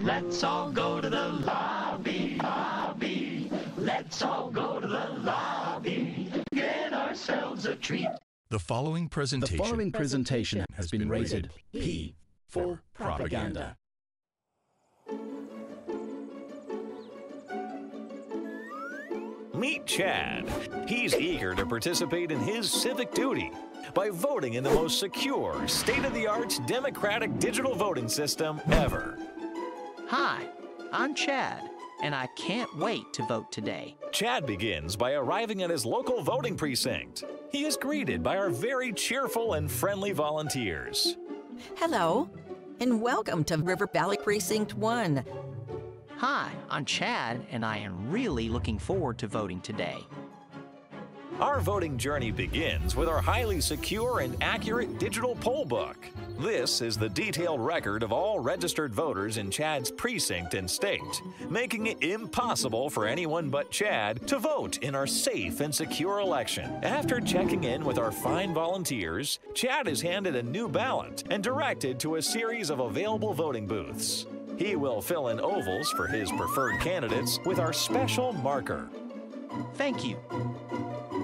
Let's all go to the lobby. Let's all go to the lobby. Get ourselves a treat. The following presentation has been rated P for propaganda. Meet Chad. He's eager to participate in his civic duty by voting in the most secure, state-of-the-art democratic digital voting system ever. Hi, I'm Chad, and I can't wait to vote today. Chad begins by arriving at his local voting precinct. He is greeted by our very cheerful and friendly volunteers. Hello, and welcome to River Valley Precinct 1. Hi, I'm Chad, and I am really looking forward to voting today. Our voting journey begins with our highly secure and accurate digital poll book. This is the detailed record of all registered voters in Chad's precinct and state, making it impossible for anyone but Chad to vote in our safe and secure election. After checking in with our fine volunteers, Chad is handed a new ballot and directed to a series of available voting booths. He will fill in ovals for his preferred candidates with our special marker. Thank you.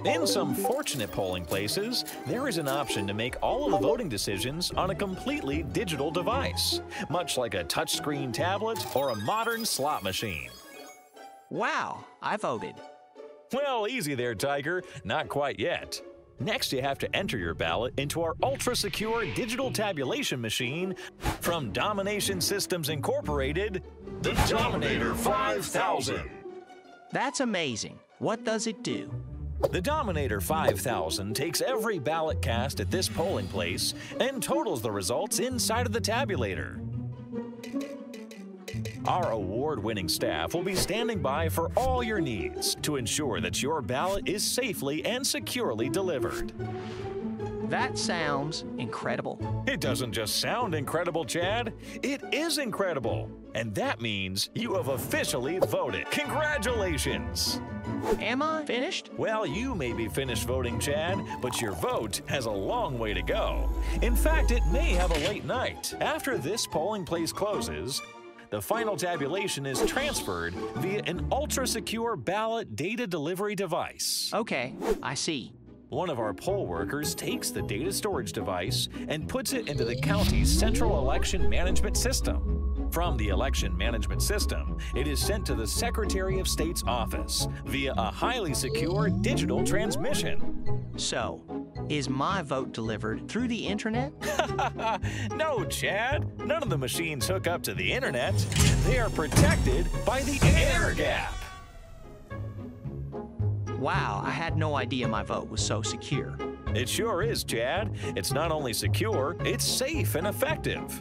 In some fortunate polling places, there is an option to make all of the voting decisions on a completely digital device, much like a touchscreen tablet or a modern slot machine. Wow, I voted. Well, easy there, Tiger. Not quite yet. Next, you have to enter your ballot into our ultra-secure digital tabulation machine from Domination Systems Incorporated, the Dominator 5000. That's amazing. What does it do? The Dominator 5000 takes every ballot cast at this polling place and totals the results inside of the tabulator. Our award-winning staff will be standing by for all your needs to ensure that your ballot is safely and securely delivered. That sounds incredible. It doesn't just sound incredible, Chad. It is incredible. And that means you have officially voted. Congratulations! Am I finished? Well, you may be finished voting, Chad, but your vote has a long way to go. In fact, it may have a late night. After this polling place closes, the final tabulation is transferred via an ultra-secure ballot data delivery device. Okay, I see. One of our poll workers takes the data storage device and puts it into the county's central election management system. From the election management system, it is sent to the Secretary of State's office via a highly secure digital transmission. So, is my vote delivered through the internet? No, Chad. None of the machines hook up to the internet. They are protected by the air gap. Wow, I had no idea my vote was so secure. It sure is, Chad. It's not only secure, it's safe and effective.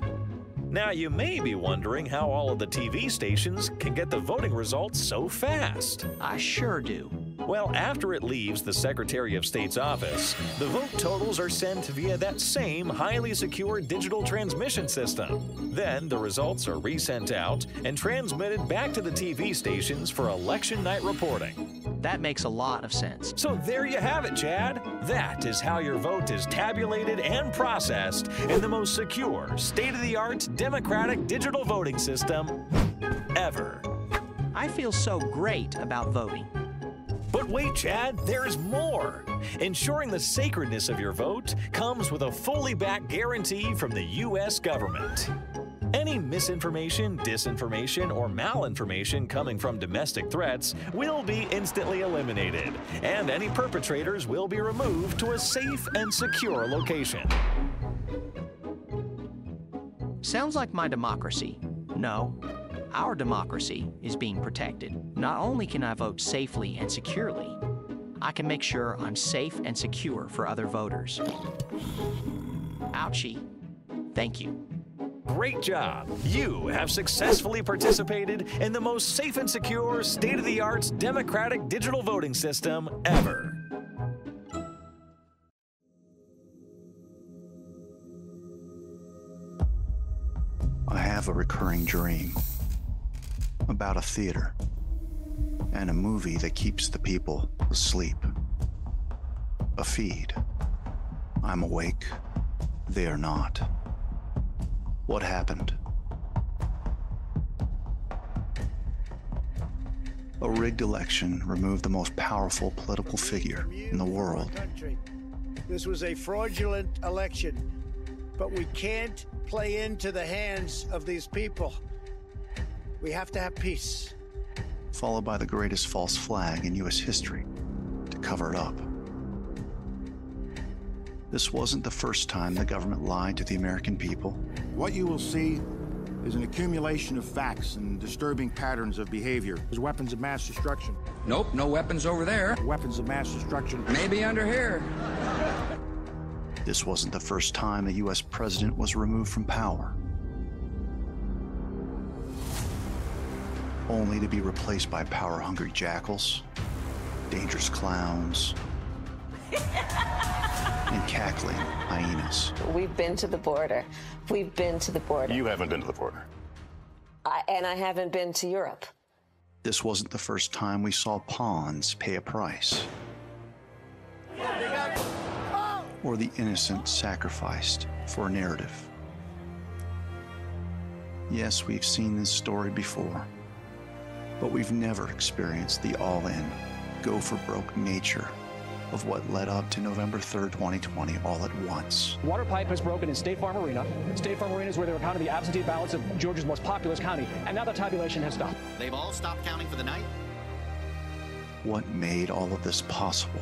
Now, you may be wondering how all of the TV stations can get the voting results so fast. I sure do. Well, after it leaves the Secretary of State's office, the vote totals are sent via that same highly secure digital transmission system. Then the results are resent out and transmitted back to the TV stations for election night reporting. That makes a lot of sense. So there you have it, Chad. That is how your vote is tabulated and processed in the most secure, state-of-the-art democratic digital voting system ever. I feel so great about voting. But wait, Chad, there's more. Ensuring the sacredness of your vote comes with a fully backed guarantee from the U.S. government. Any misinformation, disinformation, or malinformation coming from domestic threats will be instantly eliminated, and any perpetrators will be removed to a safe and secure location. Sounds like my democracy. No, our democracy is being protected. Not only can I vote safely and securely, I can make sure I'm safe and secure for other voters. Ouchie. Thank you. Great job! You have successfully participated in the most safe and secure, state-of-the-art democratic digital voting system ever. I have a recurring dream about a theater and a movie that keeps the people asleep. A feed. I'm awake. They are not. What happened? A rigged election removed the most powerful political figure in the world. This was a fraudulent election, but we can't play into the hands of these people. We have to have peace. Followed by the greatest false flag in U.S. history to cover it up. This wasn't the first time the government lied to the American people. What you will see is an accumulation of facts and disturbing patterns of behavior. There's weapons of mass destruction. Nope, no weapons over there. Weapons of mass destruction. Maybe under here. This wasn't the first time a U.S. president was removed from power, only to be replaced by power-hungry jackals, dangerous clowns, and cackling hyenas. We've been to the border. We've been to the border. You haven't been to the border. And I haven't been to Europe. This wasn't the first time we saw pawns pay a price, or the innocent sacrificed for a narrative. Yes, we've seen this story before, but we've never experienced the all-in, go-for-broke nature of what led up to November 3rd, 2020 all at once. Water pipe has broken in State Farm Arena. State Farm Arena is where they were counting the absentee ballots of Georgia's most populous county, and now the tabulation has stopped. They've all stopped counting for the night? What made all of this possible?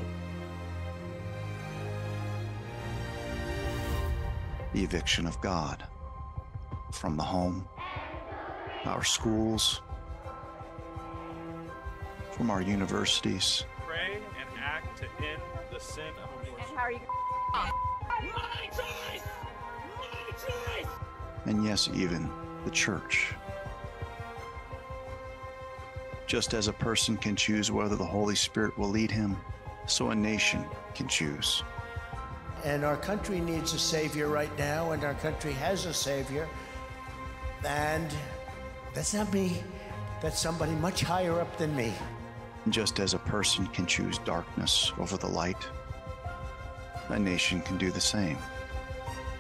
The eviction of God from the home, our schools, from our universities. Pray and act to end the sin of abortion. And how are you? My choice! My choice! And yes, even the church. Just as a person can choose whether the Holy Spirit will lead him, so a nation can choose. And our country needs a savior right now, and our country has a savior. And that's not me. That's somebody much higher up than me. Just as a person can choose darkness over the light, a nation can do the same.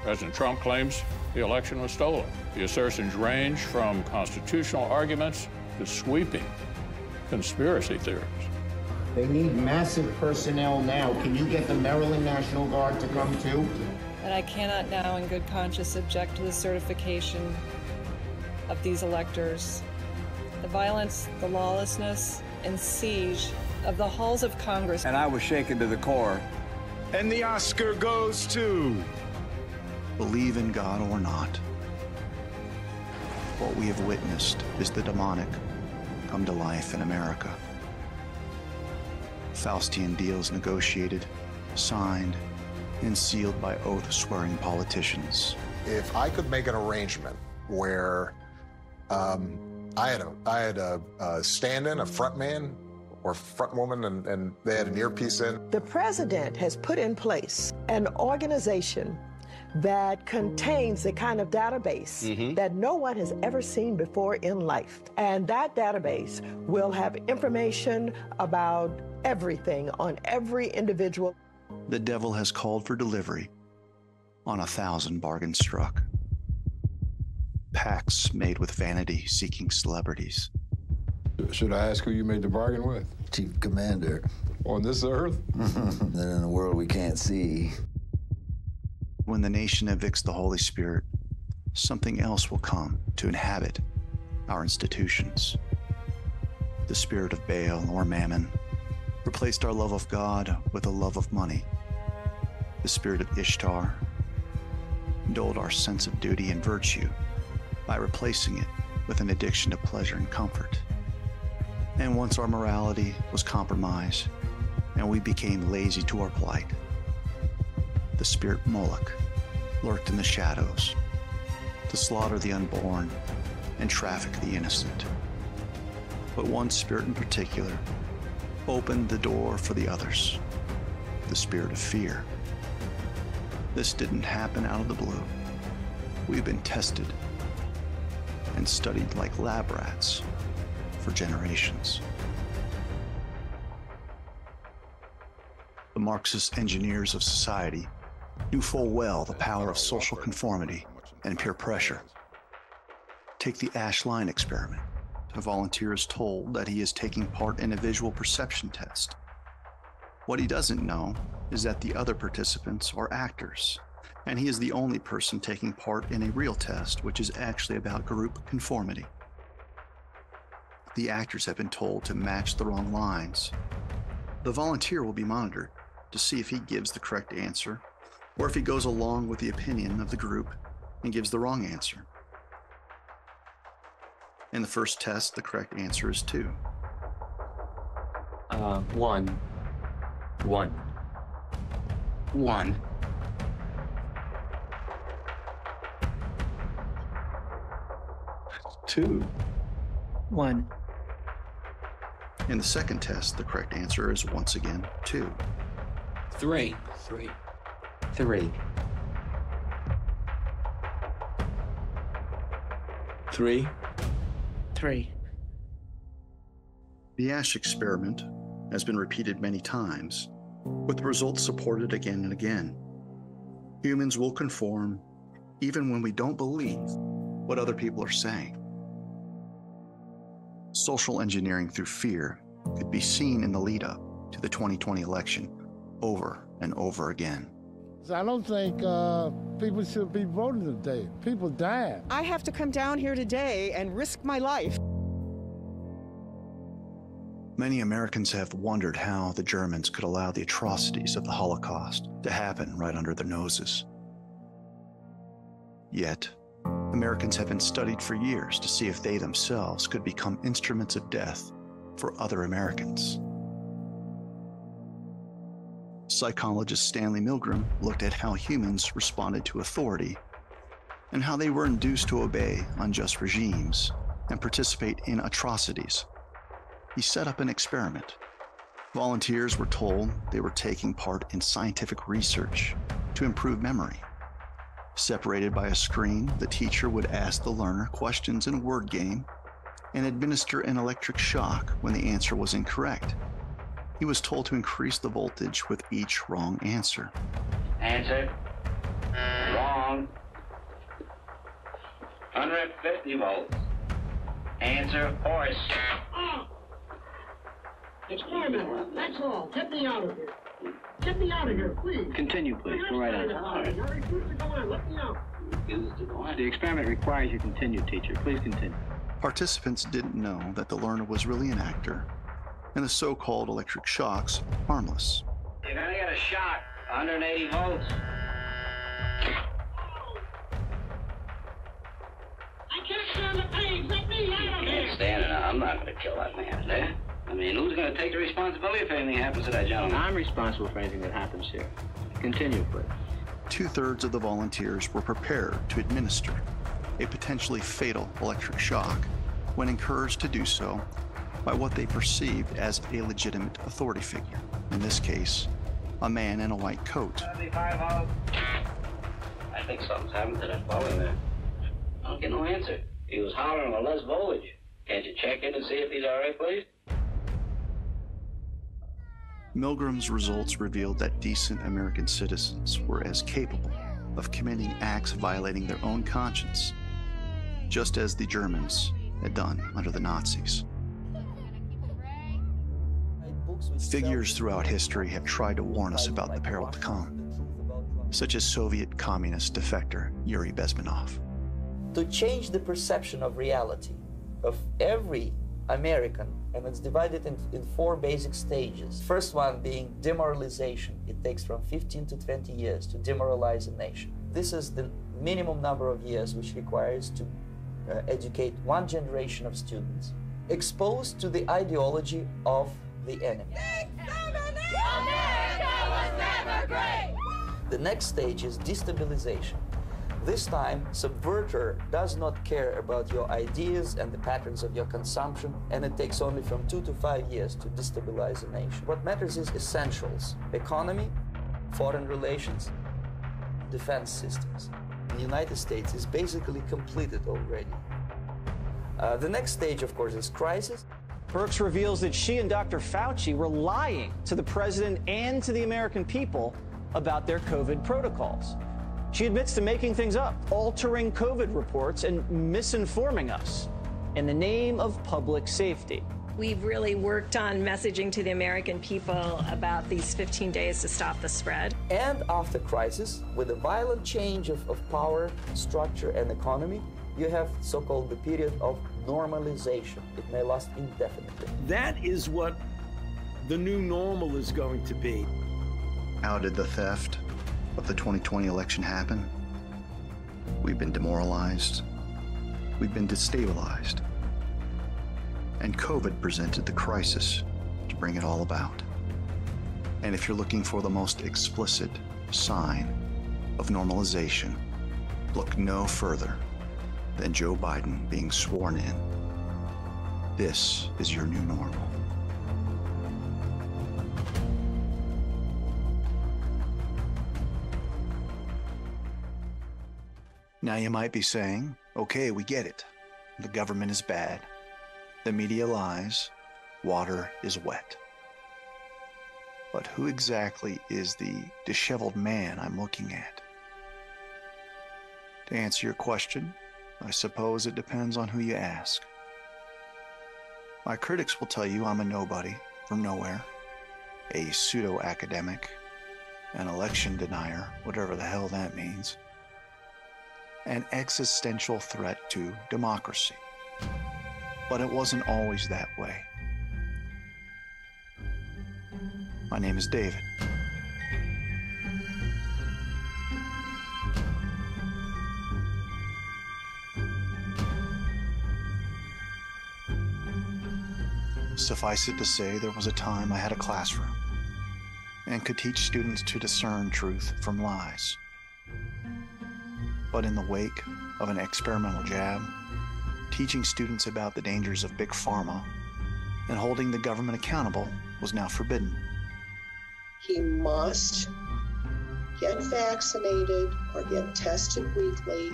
President Trump claims the election was stolen. The assertions range from constitutional arguments to sweeping conspiracy theories. They need massive personnel now. Can you get the Maryland National Guard to come too? And I cannot now in good conscience object to the certification of these electors. The violence, the lawlessness, and siege of the halls of Congress. And I was shaken to the core. And the Oscar goes to... Believe in God or not, what we have witnessed is the demonic come to life in America. Faustian deals negotiated, signed, and sealed by oath-swearing politicians. If I could make an arrangement where I had a stand-in, a front man or front woman, and they had an earpiece in. The president has put in place an organization that contains the kind of database that no one has ever seen before in life. And that database will have information about everything on every individual. The devil has called for delivery on 1,000 bargains struck. Pacts made with vanity-seeking celebrities. Should I ask who you made the bargain with? Chief Commander. On this earth? Then in a world we can't see. When the nation evicts the Holy Spirit, something else will come to inhabit our institutions. The spirit of Baal or Mammon replaced our love of God with a love of money. The spirit of Ishtar dulled our sense of duty and virtue by replacing it with an addiction to pleasure and comfort. And once our morality was compromised and we became lazy to our plight, the spirit Moloch lurked in the shadows to slaughter the unborn and traffic the innocent. But one spirit in particular opened the door for the others, the spirit of fear. This didn't happen out of the blue. We've been tested and studied like lab rats for generations. The Marxist engineers of society knew full well the power of social conformity and peer pressure. Take the Ash Line experiment. A volunteer is told that he is taking part in a visual perception test. What he doesn't know is that the other participants are actors, and he is the only person taking part in a real test, which is actually about group conformity. The actors have been told to match the wrong lines. The volunteer will be monitored to see if he gives the correct answer, or if he goes along with the opinion of the group and gives the wrong answer. In the first test, the correct answer is 2. 1. 2. 1. In the second test, the correct answer is once again 2. 3. 3. 3. The Ash experiment has been repeated many times, with results supported again and again. Humans will conform even when we don't believe what other people are saying. Social engineering through fear could be seen in the lead-up to the 2020 election over and over again. I don't think people should be voting today. People dying. I have to come down here today and risk my life. Many Americans have wondered how the Germans could allow the atrocities of the Holocaust to happen right under their noses. Yet, Americans have been studied for years to see if they themselves could become instruments of death for other Americans. Psychologist Stanley Milgram looked at how humans responded to authority and how they were induced to obey unjust regimes and participate in atrocities. He set up an experiment. Volunteers were told they were taking part in scientific research to improve memory. Separated by a screen, the teacher would ask the learner questions in a word game and administer an electric shock when the answer was incorrect. He was told to increase the voltage with each wrong answer. Answer. Wrong. 150 volts. Answer, horse. Experiment. That's all. Get me out of here. Get me out of here, please. Continue, please. Go right on. I refuse to go on. Let me out. The experiment requires you continue, teacher. Please continue. Participants didn't know that the learner was really an actor, and the so-called electric shocks harmless. You're gonna get a shock. 180 volts. I can't stand the pain. Let me out of You here. can't stand it. I'm not gonna kill that man, there. I mean, who's gonna take the responsibility if anything happens to that gentleman? I'm responsible for anything that happens here. Continue, please. 2/3 of the volunteers were prepared to administer a potentially fatal electric shock when encouraged to do so by what they perceived as a legitimate authority figure. In this case, a man in a white coat. 75 volts. I think something's happened to that fellow there. I don't get no answer. He was hollering with less voltage. Can't you check in and see if he's all right, please? Milgram's results revealed that decent American citizens were as capable of committing acts violating their own conscience, just as the Germans had done under the Nazis. Figures throughout history have tried to warn us about the peril to come, such as Soviet communist defector Yuri Bezmenov. to change the perception of reality of every American, and it's divided in 4 basic stages. First one being demoralization. It takes from 15 to 20 years to demoralize a nation. This is the minimum number of years which requires to educate one generation of students exposed to the ideology of the enemy. America was never great! The next stage is destabilization. This time, subverter does not care about your ideas and the patterns of your consumption, and it takes only from 2 to 5 years to destabilize a nation. What matters is essentials: economy, foreign relations, defense systems. The United States is basically completed already. The next stage, of course, is crisis. Birx reveals that she and Dr. Fauci were lying to the president and to the American people about their COVID protocols. She admits to making things up, altering COVID reports, and misinforming us in the name of public safety. We've really worked on messaging to the American people about these 15 days to stop the spread. And after crisis, with a violent change of power, structure, and economy, you have so-called the period of normalization. It may last indefinitely. That is what the new normal is going to be. How did the theft of the 2020 election happen? We've been demoralized. We've been destabilized. And COVID presented the crisis to bring it all about. And if you're looking for the most explicit sign of normalization, look no further than Joe Biden being sworn in. This is your new normal. Now you might be saying, okay, we get it. The government is bad. The media lies. Water is wet. But who exactly is the disheveled man I'm looking at? To answer your question, I suppose it depends on who you ask. My critics will tell you I'm a nobody from nowhere, a pseudo-academic, an election denier, whatever the hell that means, an existential threat to democracy. But it wasn't always that way. My name is David. Suffice it to say, there was a time I had a classroom and could teach students to discern truth from lies. But in the wake of an experimental jab, teaching students about the dangers of big pharma and holding the government accountable was now forbidden. He must get vaccinated or get tested weekly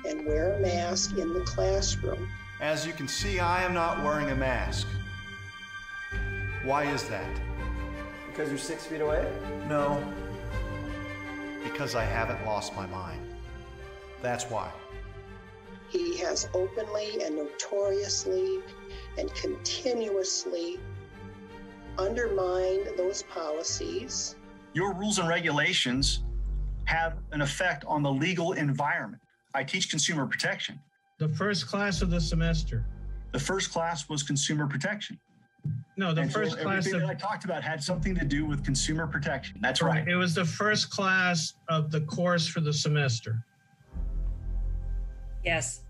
and wear a mask in the classroom. As you can see, I am not wearing a mask. Why is that? Because you're 6 feet away? No, because I haven't lost my mind. That's why. He has openly and notoriously and continuously undermined those policies. Your rules and regulations have an effect on the legal environment. I teach consumer protection. The first class of the semester. The first class was consumer protection. No, the first class that I talked about had something to do with consumer protection. That's right. It was the first class of the course for the semester. Yes.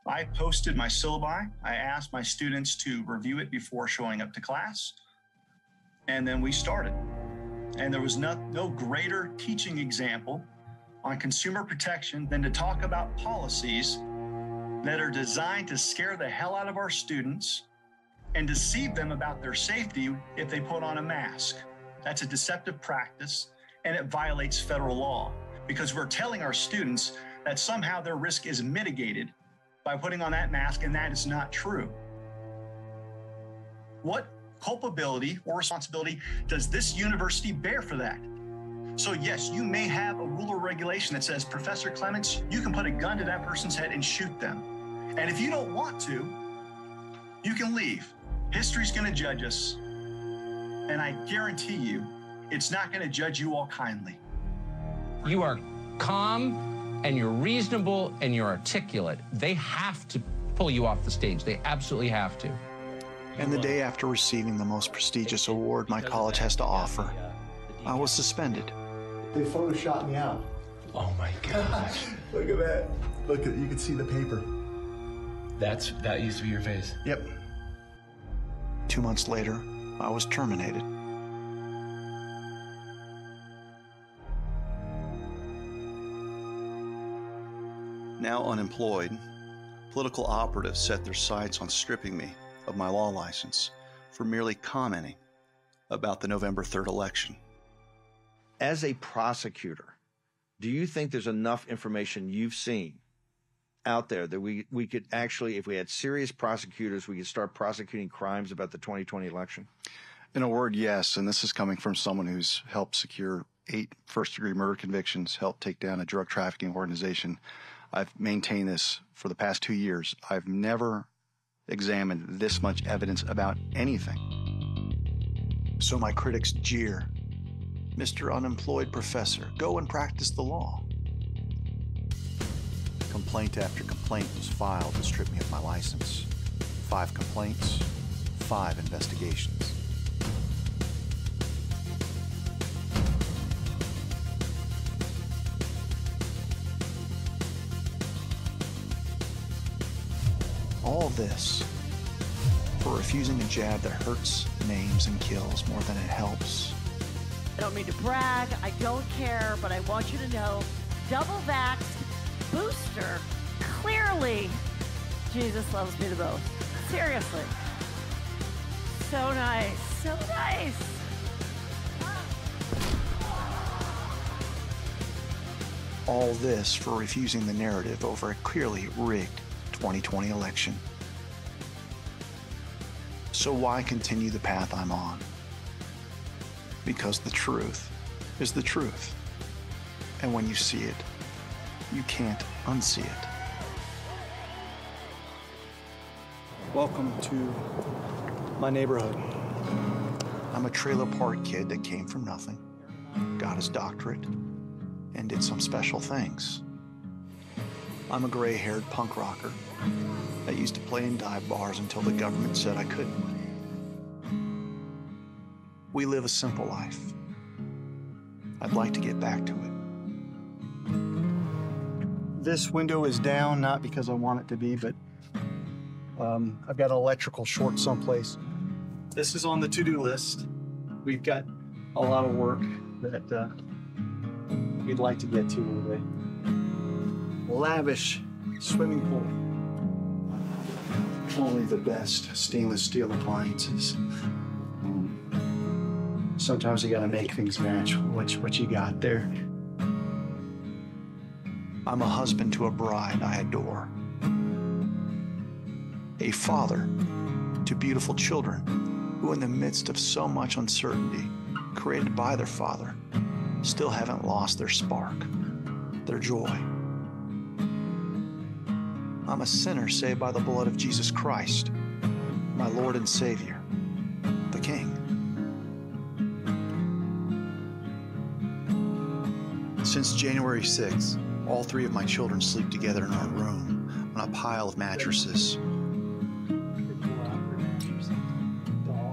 I posted my syllabi. I asked my students to review it before showing up to class. And then we started. And there was no greater teaching example on consumer protection than to talk about policies that are designed to scare the hell out of our students and deceive them about their safety if they put on a mask. That's a deceptive practice, and it violates federal law because we're telling our students that somehow their risk is mitigated by putting on that mask, and that is not true. What culpability or responsibility does this university bear for that? So yes, you may have a rule or regulation that says, Professor Clements, you can put a gun to that person's head and shoot them. And if you don't want to, you can leave. History's gonna judge us. And I guarantee you, it's not gonna judge you all kindly. You are calm and you're reasonable and you're articulate, they have to pull you off the stage. They absolutely have to. And the day after receiving the most prestigious award my college has to offer, I was suspended. They photoshopped me out. Oh my gosh. Look at that. Look at, you can see the paper. That used to be your face? Yep. 2 months later, I was terminated. Now unemployed, political operatives set their sights on stripping me of my law license for merely commenting about the November 3rd election. As a prosecutor, do you think there's enough information you've seen out there that we could actually, if we had serious prosecutors, we could start prosecuting crimes about the 2020 election? In a word, yes, and this is coming from someone who's helped secure 8 first-degree murder convictions, helped take down a drug trafficking organization. I've maintained this for the past 2 years. I've never examined this much evidence about anything. So my critics jeer, "Mr. Unemployed Professor, go and practice the law." Complaint after complaint was filed to strip me of my license. 5 complaints, 5 investigations. All this for refusing a jab that hurts, maims, and kills more than it helps. I don't mean to brag, I don't care, but I want you to know, double vaxxed, booster, clearly, Jesus loves me the most. Seriously. So nice, so nice. All this for refusing the narrative over a clearly rigged 2020 election. So why continue the path I'm on? Because the truth is the truth. And when you see it, you can't unsee it. Welcome to my neighborhood. I'm a trailer park kid that came from nothing, got his doctorate, and did some special things. I'm a gray-haired punk rocker that used to play in dive bars until the government said I couldn't. We live a simple life. I'd like to get back to it. This window is down, not because I want it to be, but I've got an electrical short someplace. This is on the to-do list. We've got a lot of work that we'd like to get to today. Lavish swimming pool. Only the best stainless steel appliances. Sometimes you gotta make things match what you got there. I'm a husband to a bride I adore. A father to beautiful children who, in the midst of so much uncertainty created by their father, still haven't lost their spark, their joy. I'm a sinner saved by the blood of Jesus Christ, my Lord and Savior, the King. Since January 6th, all 3 of my children sleep together in our room on a pile of mattresses.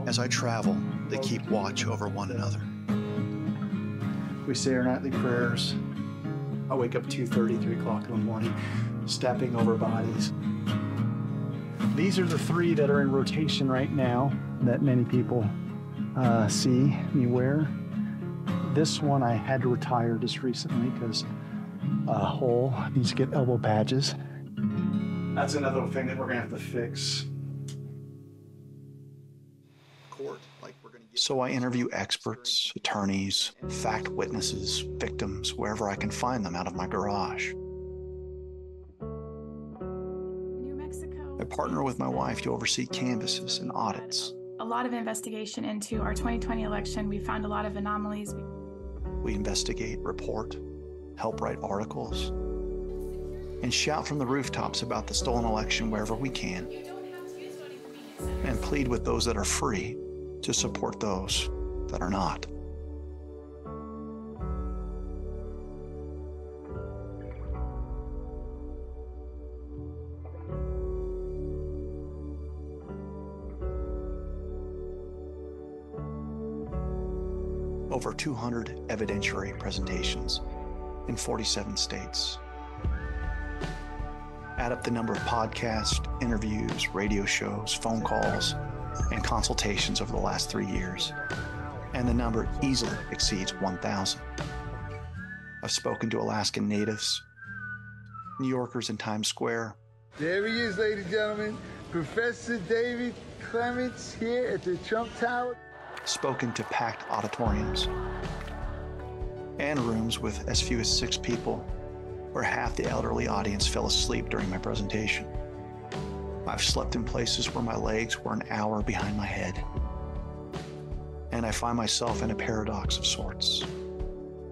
As I travel, they keep watch over one another. We say our nightly prayers. I wake up 2:30, 3 o'clock in the morning, stepping over bodies. These are the 3 that are in rotation right now that many people see me wear. This one I had to retire just recently because a hole needs to get elbow patches. That's another thing that we're gonna have to fix. So I interview experts, attorneys, fact witnesses, victims, wherever I can find them out of my garage. I partner with my wife to oversee canvasses and audits. A lot of investigation into our 2020 election. We found a lot of anomalies. We investigate, report, help write articles, and shout from the rooftops about the stolen election wherever we can, and plead with those that are free to support those that are not. over 200 evidentiary presentations in 47 states. Add up the number of podcasts, interviews, radio shows, phone calls, and consultations over the last 3 years, and the number easily exceeds 1,000. I've spoken to Alaskan natives, New Yorkers in Times Square. There he is, ladies and gentlemen, Professor David Clements here at the Trump Tower. Spoken to packed auditoriums and rooms with as few as 6 people, where half the elderly audience fell asleep during my presentation. I've slept in places where my legs were an hour behind my head. And I find myself in a paradox of sorts.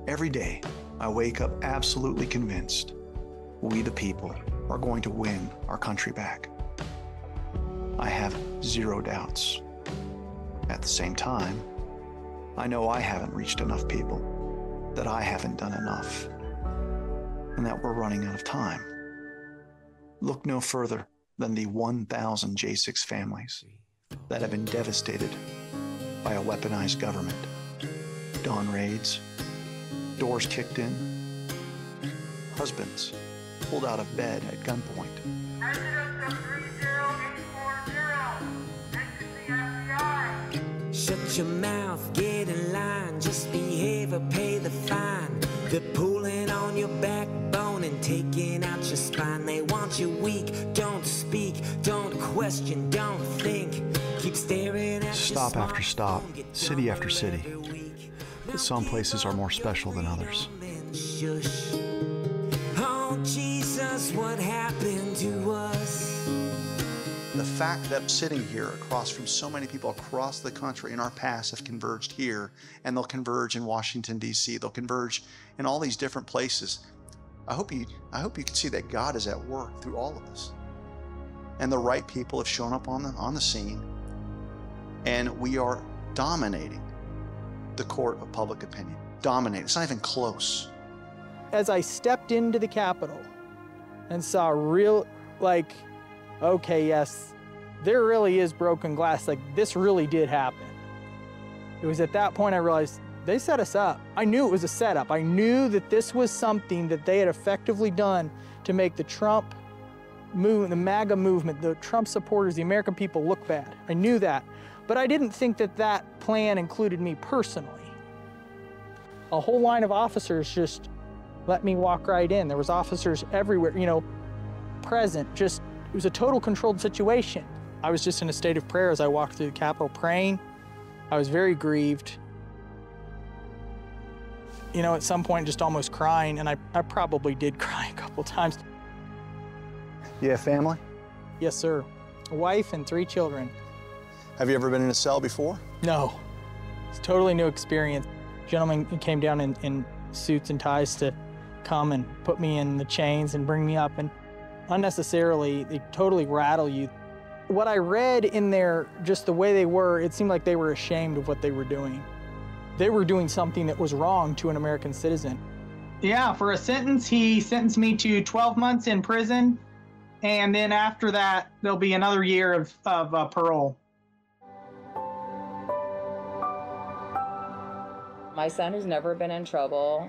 Every day, I wake up absolutely convinced we the people are going to win our country back. I have zero doubts. At the same time, I know I haven't reached enough people, that I haven't done enough, and that we're running out of time. Look no further than the 1,000 J6 families that have been devastated by a weaponized government. Dawn raids, doors kicked in, husbands pulled out of bed at gunpoint. Shut your mouth, get in line, just behave or pay the fine. They're pulling on your backbone and taking out your spine. They want you weak, don't speak, don't question, don't think. Keep staring at Stop after stop, city after city. Some places are more special than others. Shush. Oh Jesus, what happened to us? The fact that I'm sitting here across from so many people across the country in our past have converged here, and they'll converge in Washington, D.C., they'll converge in all these different places. I hope you can see that God is at work through all of this. And the right people have shown up on the scene, and we are dominating the court of public opinion. Dominating. It's not even close. As I stepped into the Capitol and saw okay, yes, there really is broken glass. Like, this really did happen. It was at that point I realized they set us up. I knew it was a setup. I knew that this was something that they had effectively done to make the Trump movement, the MAGA movement, the Trump supporters, the American people look bad. I knew that. But I didn't think that that plan included me personally. A whole line of officers just let me walk right in. There was officers everywhere, present, it was a total controlled situation. I was just in a state of prayer as I walked through the Capitol praying. I was very grieved. At some point just almost crying, and I probably did cry a couple times. You have family? Yes, sir. A wife and 3 children. Have you ever been in a cell before? No. It's a totally new experience. Gentlemen came down in suits and ties to come and put me in the chains and bring me up, and unnecessarily, they totally rattle you. What I read in there, just the way they were, it seemed like they were ashamed of what they were doing. They were doing something that was wrong to an American citizen. Yeah, for a sentence, he sentenced me to 12 months in prison, and then after that, there'll be another year of parole. My son, who's never been in trouble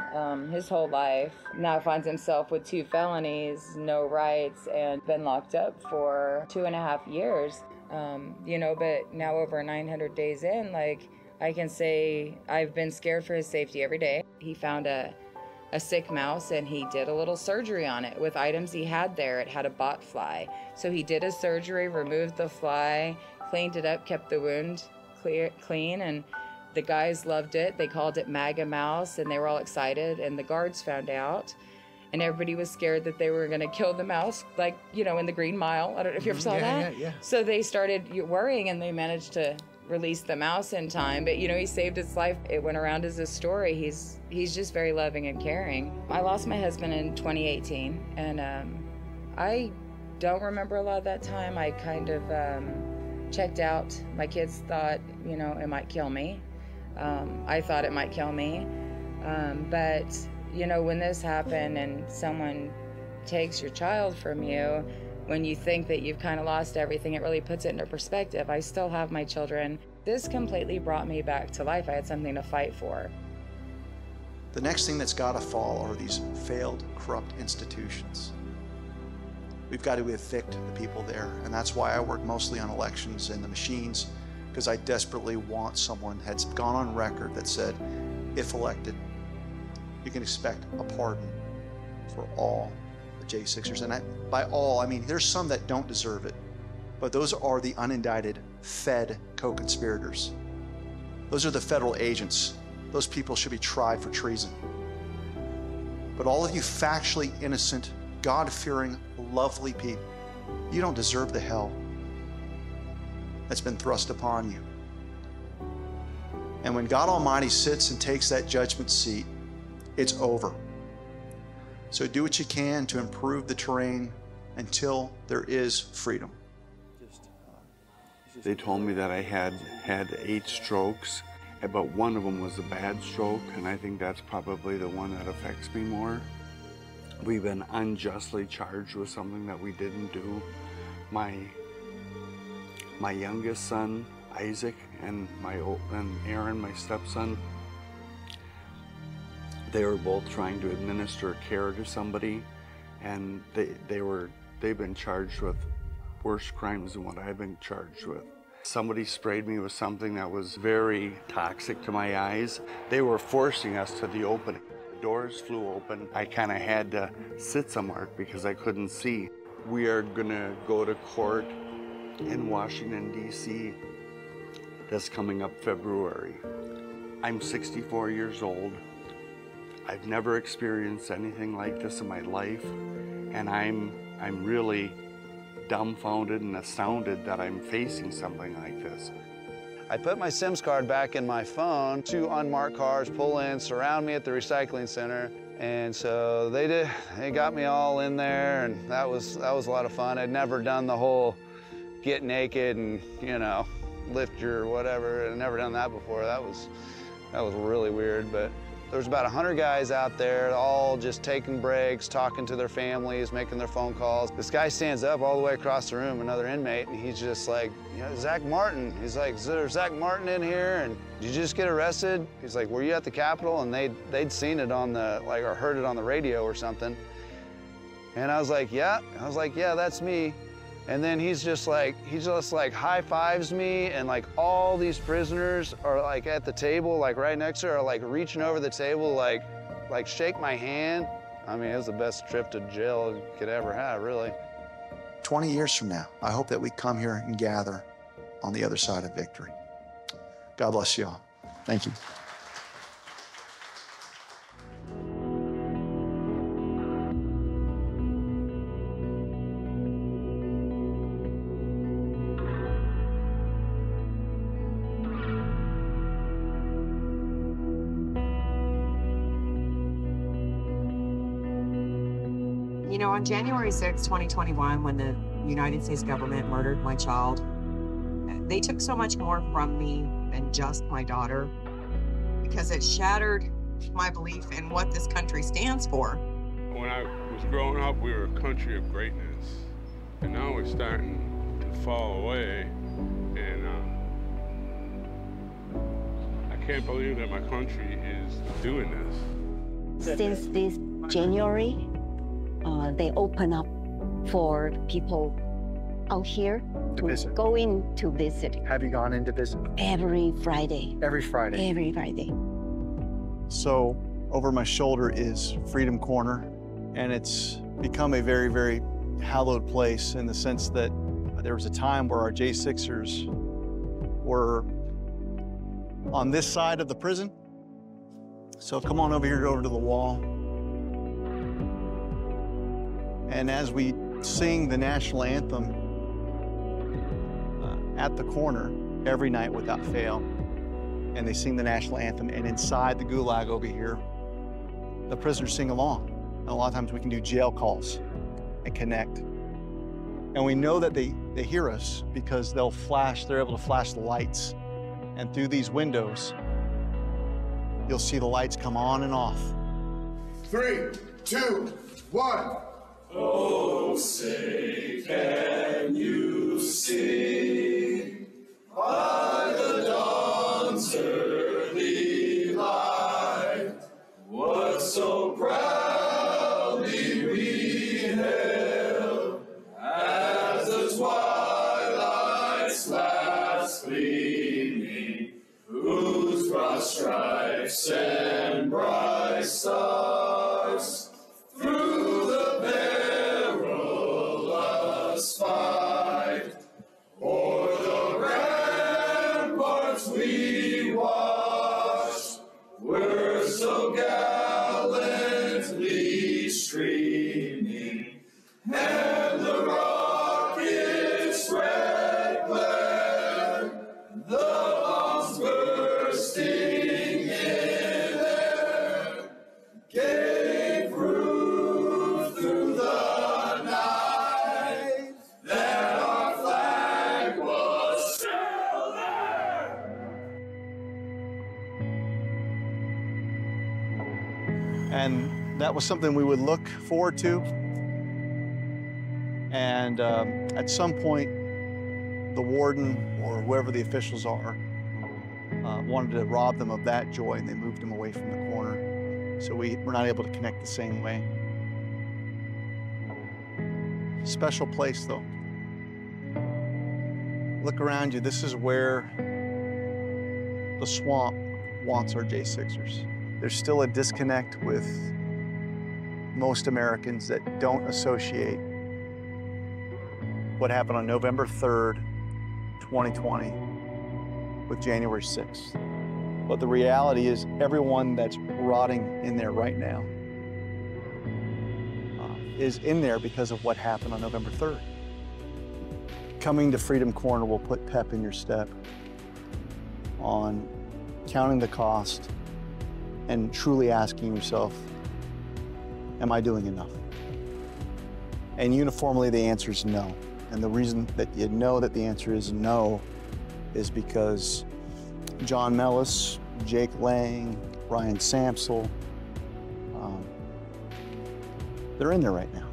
his whole life, now finds himself with 2 felonies, no rights, and been locked up for 2.5 years. But now over 900 days in, I can say I've been scared for his safety every day. He found a sick mouse, and he did a little surgery on it with items he had there. It had a bot fly. So he did a surgery, removed the fly, cleaned it up, kept the wound clean, and the guys loved it. They called it MAGA Mouse, and they were all excited, and the guards found out, and everybody was scared that they were going to kill the mouse, in the Green Mile. I don't know if you ever saw that. Yeah. So they started worrying, and they managed to release the mouse in time. But, he saved its life. It went around as a story. He's just very loving and caring. I lost my husband in 2018, and I don't remember a lot of that time. I kind of checked out. My kids thought, it might kill me. I thought it might kill me. But, when this happened and someone takes your child from you, when you think that you've kind of lost everything, it really puts it into perspective. I still have my children. This completely brought me back to life. I had something to fight for. The next thing that's got to fall are these failed, corrupt institutions. We've got to evict the people there, and that's why I work mostly on elections and the machines, because I desperately want someone that's gone on record that said, if elected, you can expect a pardon for all the J6ers. And by all, I mean there's some that don't deserve it, but those are the unindicted Fed co-conspirators. Those are the federal agents. Those people should be tried for treason. But all of you factually innocent, God-fearing, lovely people, you don't deserve the hell that's been thrust upon you. And when God Almighty sits and takes that judgment seat, it's over. So do what you can to improve the terrain until there is freedom. They told me that I had 8 strokes, but one of them was a bad stroke, and I think that's probably the one that affects me more. We've been unjustly charged with something that we didn't do. My youngest son, Isaac, and Aaron, my stepson, they were both trying to administer care to somebody, and they've been charged with worse crimes than what I've been charged with. Somebody sprayed me with something that was very toxic to my eyes. They were forcing us to the opening. The doors flew open. I kind of had to sit somewhere because I couldn't see. We are gonna go to court in Washington, D.C. That's coming up February. I'm 64 years old. I've never experienced anything like this in my life, and I'm really dumbfounded and astounded that I'm facing something like this. I put my SIMS card back in my phone. 2 unmarked cars pull in, surround me at the recycling center. And so they got me all in there, and that was a lot of fun. I'd never done the whole get naked and, you know, lift your whatever. I'd never done that before. That was really weird, but there's about 100 guys out there, all just taking breaks, talking to their families, making their phone calls. This guy stands up all the way across the room, another inmate, and he's just like, you know, Zach Martin. He's like, is there Zach Martin in here? And did you just get arrested? He's like, were you at the Capitol? And they'd seen it on the, like, or heard it on the radio or something. And I was like, yeah. I was like, yeah, that's me. And then he just like high fives me, and like all these prisoners are like at the table, like right next to her, are like reaching over the table, like shake my hand. I mean, it was the best trip to jail you could ever have, really. 20 years from now, I hope that we come here and gather on the other side of victory. God bless you all. Thank you. You know, on January 6, 2021, when the United States government murdered my child, they took so much more from me than just my daughter, because it shattered my belief in what this country stands for. When I was growing up, we were a country of greatness, and now we're starting to fall away, and I can't believe that my country is doing this. Since this January, they open up for people out here to go in to visit. Have you gone in to visit? Every Friday. Every Friday? Every Friday. So over my shoulder is Freedom Corner, and it's become a very, very hallowed place in the sense that there was a time where our J6ers were on this side of the prison. So come on over here, over to the wall. And as we sing the national anthem at the corner every night without fail, and they sing the national anthem, and inside the gulag over here, the prisoners sing along. And a lot of times we can do jail calls and connect. And we know that they hear us because they're able to flash the lights. And through these windows, you'll see the lights come on and off. 3, 2, 1. Oh, say, can you see by the dawn stars gleaming, whose broad stripes and bright stars through the perilous fight o'er the ramparts we watched were so gallantly streaming, and the rocket's red glare, the bombs bursting in air, gave proof through the night that our flag was still there. And that was something we would look forward to. And at some point, the warden or whoever the officials are wanted to rob them of that joy, and they moved them away from the corner. So we're not able to connect the same way. Special place, though. Look around you. This is where the swamp wants our J6ers. There's still a disconnect with most Americans that don't associate what happened on November 3rd, 2020 with January 6th. But the reality is everyone that's rotting in there right now is in there because of what happened on November 3rd. Coming to Freedom Corner will put pep in your step on counting the cost and truly asking yourself, am I doing enough? And uniformly, the answer is no. And the reason that you know that the answer is no is because John Mellis, Jake Lang, Ryan Samsel, they're in there right now.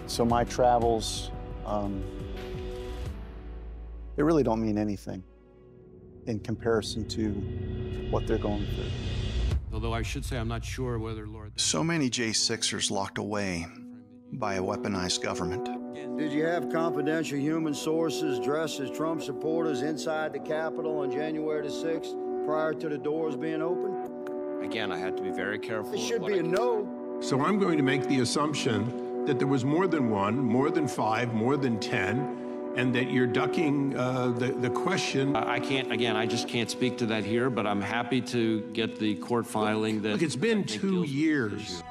So my travels, they really don't mean anything in comparison to what they're going through. Although I should say I'm not sure whether Lord... So many J6ers locked away by a weaponized government. Did you have confidential human sources dressed as Trump supporters inside the Capitol on January the 6th prior to the doors being open? Again, I had to be very careful. It should be a no. So I'm going to make the assumption that there was more than one, more than 5, more than 10, and that you're ducking the question. I can't, again, I just can't speak to that here, but I'm happy to get the court filing that... Look, it's been 2 years.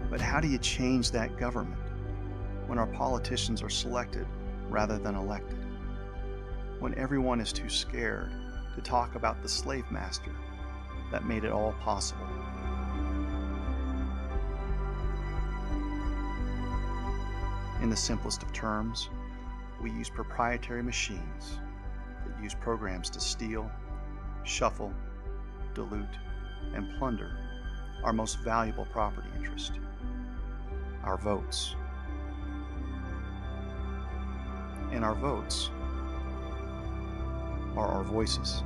But how do you change that government when our politicians are selected rather than elected? When everyone is too scared to talk about the slave master that made it all possible? In the simplest of terms, we use proprietary machines that use programs to steal, shuffle, dilute, and plunder our most valuable property interest, our votes. And our votes are our voices.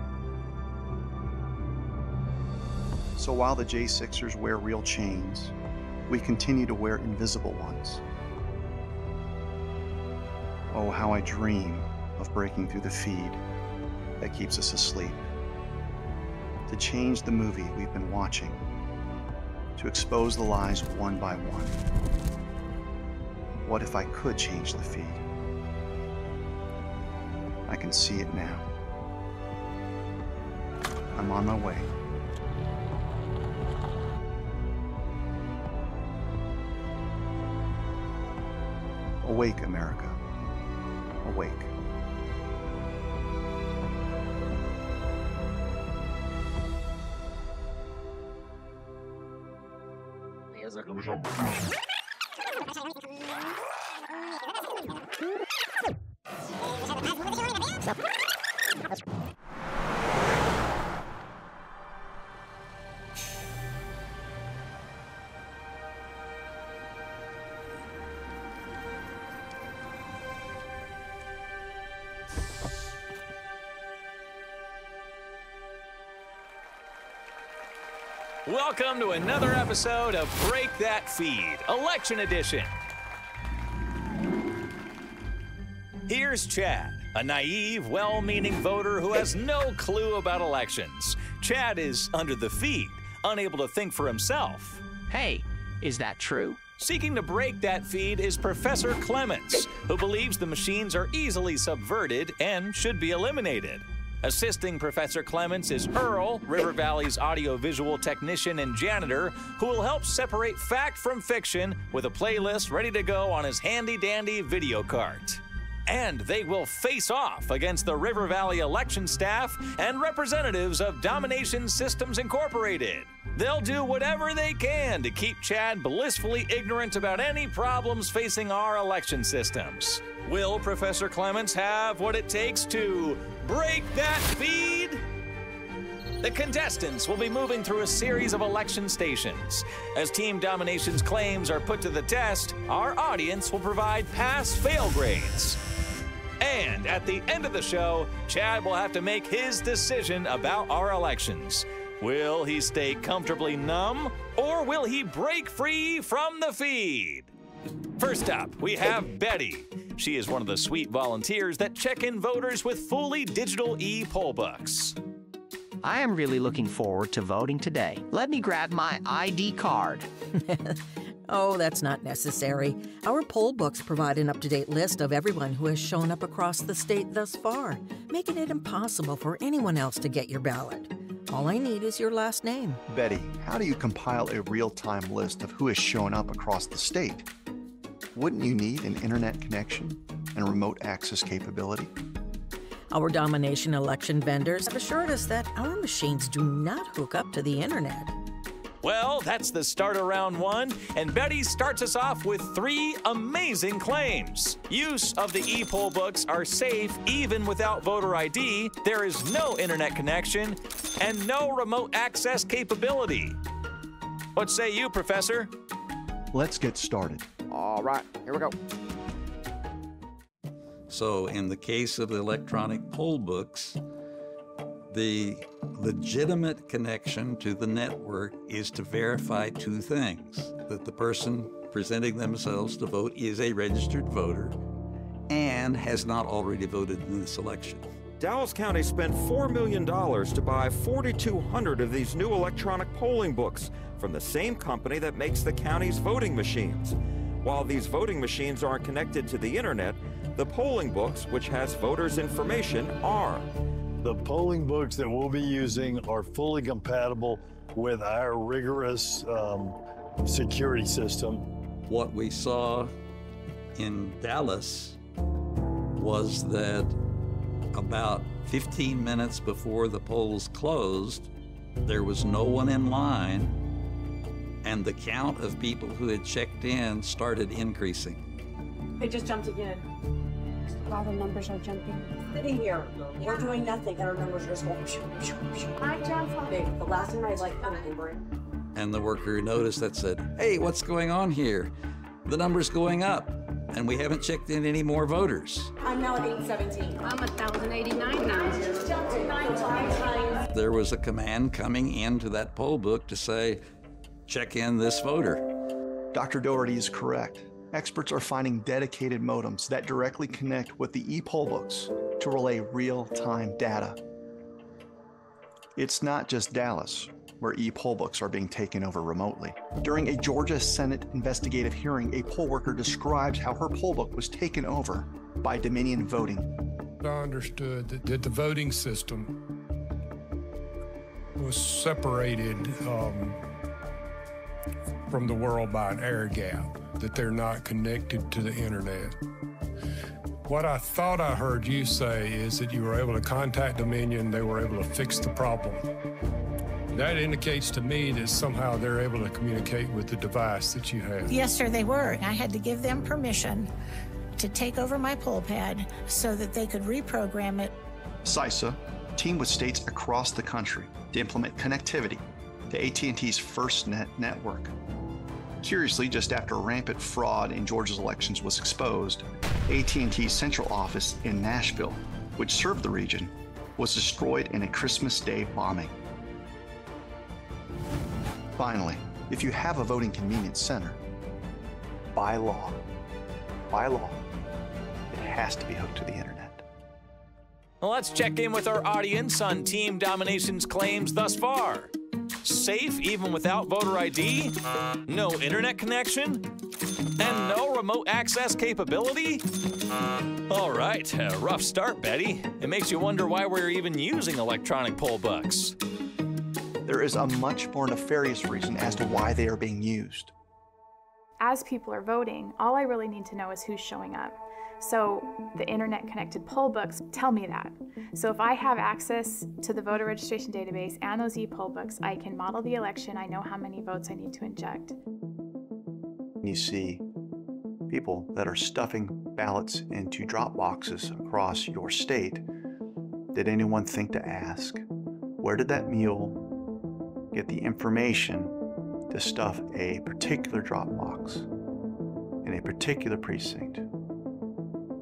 So while the J6ers wear real chains, we continue to wear invisible ones. Oh, how I dream of breaking through the feed that keeps us asleep, to change the movie we've been watching, to expose the lies one by one. What if I could change the feed? I can see it now. I'm on my way. Awake, America. Awake. Welcome to another episode of Break That Feed, Election Edition. Here's Chad, a naive, well-meaning voter who has no clue about elections. Chad is under the feed, unable to think for himself. Hey, is that true? Seeking to break that feed is Professor Clements, who believes the machines are easily subverted and should be eliminated. Assisting Professor Clements is Earl, River Valley's audiovisual technician and janitor, who will help separate fact from fiction with a playlist ready to go on his handy-dandy video cart. And they will face off against the River Valley election staff and representatives of Domination Systems Incorporated. They'll do whatever they can to keep Chad blissfully ignorant about any problems facing our election systems. Will Professor Clements have what it takes to break that feed? The contestants will be moving through a series of election stations. As Team Domination's claims are put to the test, our audience will provide pass-fail grades. And at the end of the show, Chad will have to make his decision about our elections. Will he stay comfortably numb, or will he break free from the feed? First up, we have Betty. She is one of the sweet volunteers that check in voters with fully digital e-poll books. I am really looking forward to voting today. Let me grab my ID card. Oh, that's not necessary. Our poll books provide an up-to-date list of everyone who has shown up across the state thus far, making it impossible for anyone else to get your ballot. All I need is your last name. Betty, how do you compile a real-time list of who has shown up across the state? Wouldn't you need an internet connection and remote access capability? Our Domination election vendors have assured us that our machines do not hook up to the internet. Well, that's the start of round one, and Betty starts us off with 3 amazing claims. Use of the e-poll books are safe even without voter ID, there is no internet connection, and no remote access capability. What say you, Professor? Let's get started. All right, here we go. So in the case of the electronic poll books, the legitimate connection to the network is to verify 2 things: that the person presenting themselves to vote is a registered voter and has not already voted in this election. Dallas County spent $4 million to buy 4,200 of these new electronic polling books from the same company that makes the county's voting machines. While these voting machines aren't connected to the internet, the polling books, which has voters' information, are. The polling books that we'll be using are fully compatible with our rigorous security system. What we saw in Dallas was that about 15 minutes before the polls closed, there was no one in line, and the count of people who had checked in started increasing. They just jumped again. All the numbers are jumping. Sitting here, we're doing nothing, and our numbers are just going. The last time I was like, And the worker noticed that said, "Hey, what's going on here? The number's going up, and we haven't checked in any more voters." I'm now at 817. I'm 1,089 now. I just jumped in 9 times. There was a command coming into that poll book to say, check in this voter. Dr. Doherty is correct. Experts are finding dedicated modems that directly connect with the e-poll books to relay real-time data. It's not just Dallas, where e-poll books are being taken over remotely. During a Georgia Senate investigative hearing, a poll worker describes how her poll book was taken over by Dominion Voting. I understood that the voting system was separated from the world by an air gap, that they're not connected to the internet. What I thought I heard you say is that you were able to contact Dominion, they were able to fix the problem. That indicates to me that somehow they're able to communicate with the device that you have. Yes, sir, they were. I had to give them permission to take over my poll pad so that they could reprogram it. CISA teamed with states across the country to implement connectivity to AT&T's FirstNet network. Curiously, just after rampant fraud in Georgia's elections was exposed, AT&T's central office in Nashville, which served the region, was destroyed in a Christmas Day bombing. Finally, if you have a voting convenience center, by law, it has to be hooked to the internet. Well, let's check in with our audience on Team Domination's claims thus far. Safe even without voter ID? No internet connection? And no remote access capability? All right, a rough start, Betty. It makes you wonder why we're even using electronic poll books. There is a much more nefarious reason as to why they are being used. As people are voting, all I really need to know is who's showing up. So the internet-connected poll books tell me that. So if I have access to the voter registration database and those e-poll books, I can model the election. I know how many votes I need to inject. You see people that are stuffing ballots into drop boxes across your state. Did anyone think to ask, where did that mule get the information to stuff a particular drop box in a particular precinct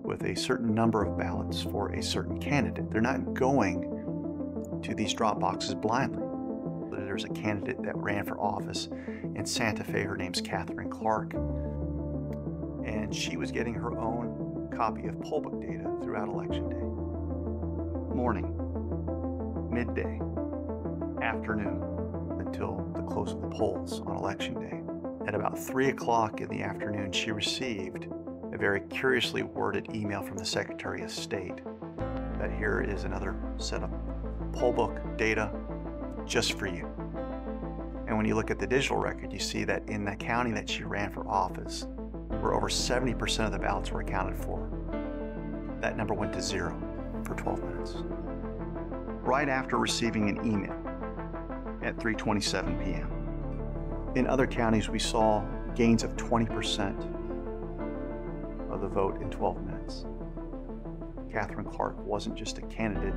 with a certain number of ballots for a certain candidate? They're not going to these drop boxes blindly. There's a candidate that ran for office in Santa Fe. Her name's Catherine Clark, and she was getting her own copy of poll book data throughout Election Day. Morning, midday, afternoon, until the close of the polls on Election Day. At about 3 o'clock in the afternoon, she received a very curiously worded email from the Secretary of State that here is another set of poll book data just for you. And when you look at the digital record, you see that in the county that she ran for office, where over 70% of the ballots were accounted for, that number went to 0 for 12 minutes. Right after receiving an email at 3:27 p.m. In other counties, we saw gains of 20% of the vote in 12 minutes. Catherine Clark wasn't just a candidate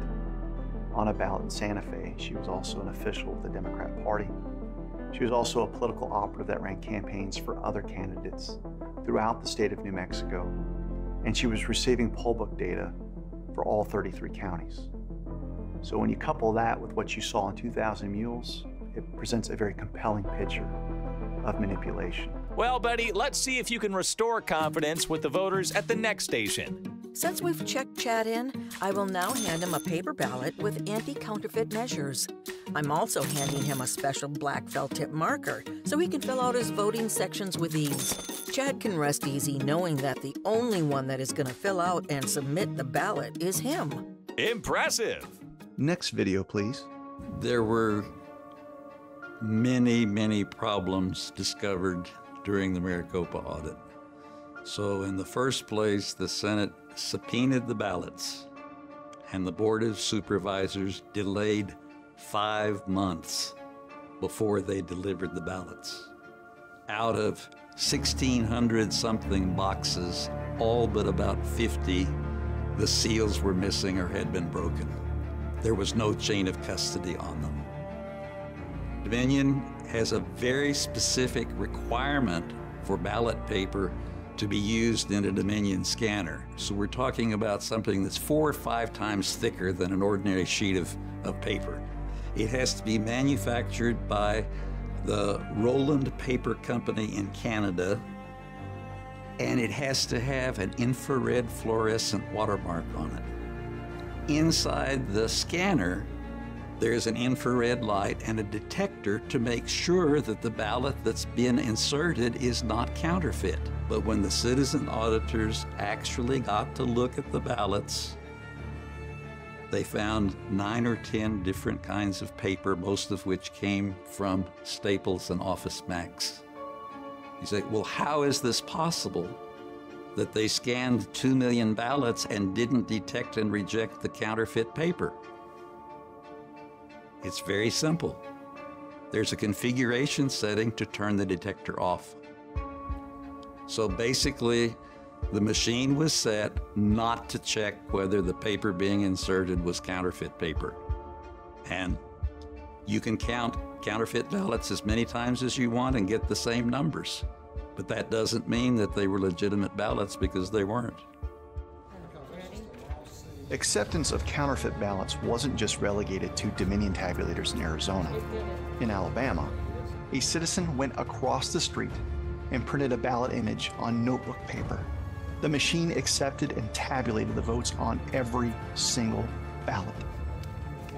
on a ballot in Santa Fe. She was also an official of the Democrat Party. She was also a political operative that ran campaigns for other candidates throughout the state of New Mexico. And she was receiving poll book data for all 33 counties. So when you couple that with what you saw in 2,000 Mules, it presents a very compelling picture of manipulation. Well, Betty, let's see if you can restore confidence with the voters at the next station. Since we've checked Chad in, I will now hand him a paper ballot with anti-counterfeit measures. I'm also handing him a special black felt tip marker so he can fill out his voting sections with ease. Chad can rest easy knowing that the only one that is going to fill out and submit the ballot is him. Impressive! Next video, please. There were many problems discovered during the Maricopa audit. So in the first place, the Senate subpoenaed the ballots, and the Board of Supervisors delayed 5 months before they delivered the ballots. Out of 1,600 something boxes, all but about 50, the seals were missing or had been broken. There was no chain of custody on them. Dominion has a very specific requirement for ballot paper to be used in a Dominion scanner. So we're talking about something that's 4 or 5 times thicker than an ordinary sheet of paper. It has to be manufactured by the Roland Paper Company in Canada, and it has to have an infrared fluorescent watermark on it. Inside the scanner, there's an infrared light and a detector to make sure that the ballot that's been inserted is not counterfeit. But when the citizen auditors actually got to look at the ballots, they found 9 or 10 different kinds of paper, most of which came from Staples and Office Max. You say, well, how is this possible that they scanned 2 million ballots and didn't detect and reject the counterfeit paper? It's very simple. There's a configuration setting to turn the detector off. So basically, the machine was set not to check whether the paper being inserted was counterfeit paper. And you can count counterfeit ballots as many times as you want and get the same numbers. But that doesn't mean that they were legitimate ballots, because they weren't. Acceptance of counterfeit ballots wasn't just relegated to Dominion tabulators in Arizona. In Alabama, A citizen went across the street and printed a ballot image on notebook paper. The machine accepted and tabulated the votes on every single ballot.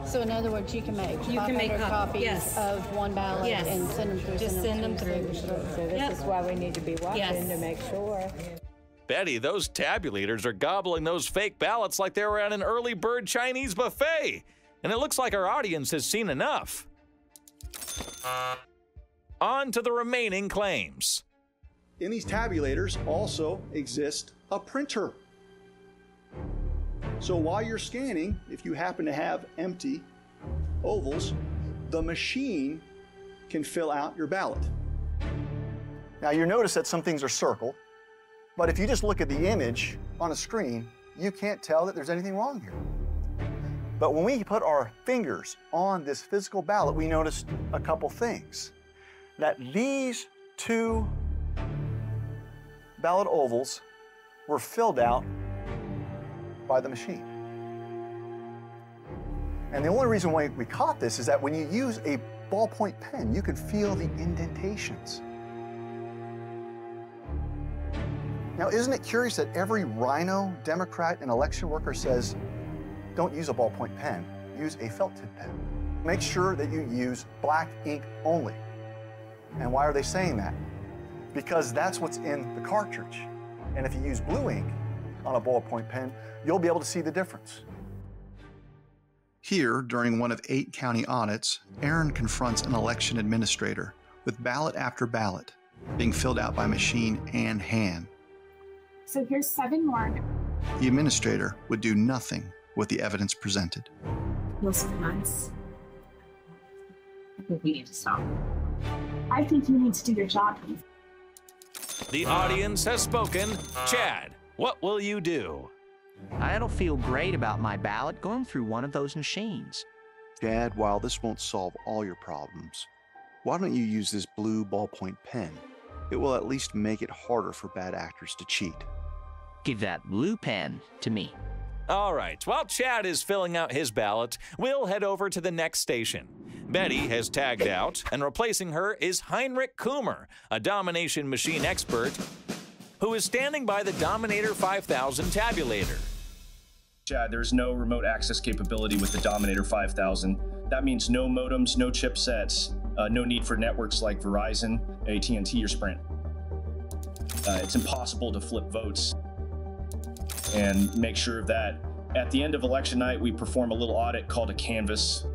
So in other words, you can make 500 copies of one ballot and send them through. Just send them through. So this is why we need to be watching to make sure. Betty, those tabulators are gobbling those fake ballots like they were at an early bird Chinese buffet. And it looks like our audience has seen enough. On to the remaining claims. In these tabulators also exists a printer. So while you're scanning, if you happen to have empty ovals, the machine can fill out your ballot. Now you notice that some things are circled, but if you just look at the image on a screen, you can't tell that there's anything wrong here. But when we put our fingers on this physical ballot, we noticed a couple things. That these two ballot ovals were filled out by the machine. And the only reason why we caught this is that when you use a ballpoint pen, you can feel the indentations. Now, isn't it curious that every rhino, Democrat, and election worker says, don't use a ballpoint pen, use a felt tip pen. Make sure that you use black ink only. And why are they saying that? Because that's what's in the cartridge. And if you use blue ink on a ballpoint pen, you'll be able to see the difference. Here, during one of 8 county audits, Aaron confronts an election administrator with ballot after ballot being filled out by machine and hand. So here's 7 more. The administrator would do nothing with the evidence presented. Most nice. I think we need to stop. I think you need to do your job. The audience has spoken. Chad, what will you do? I don't feel great about my ballot going through one of those machines. Chad, while this won't solve all your problems, why don't you use this blue ballpoint pen? It will at least make it harder for bad actors to cheat. Give that blue pen to me. All right, while Chad is filling out his ballot, we'll head over to the next station. Betty has tagged out, and replacing her is Heinrich Kummer, a domination machine expert who is standing by the Dominator 5000 tabulator. Chad, there's no remote access capability with the Dominator 5000. That means no modems, no chipsets, no need for networks like Verizon, AT&T, or Sprint. It's impossible to flip votes. And make sure that at the end of election night, we perform a little audit called a canvas.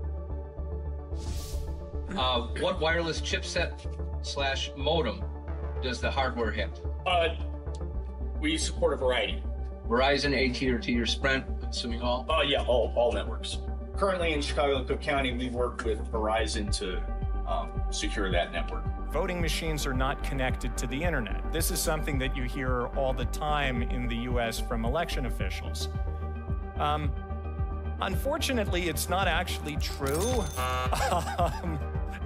What wireless chipset / modem does the hardware have? We support a variety. Verizon, AT&T, or Sprint, assuming all? Yeah, all networks. Currently in Chicago and Cook County, we work with Verizon to secure that network. Voting machines are not connected to the internet. This is something that you hear all the time in the US from election officials. Unfortunately, it's not actually true.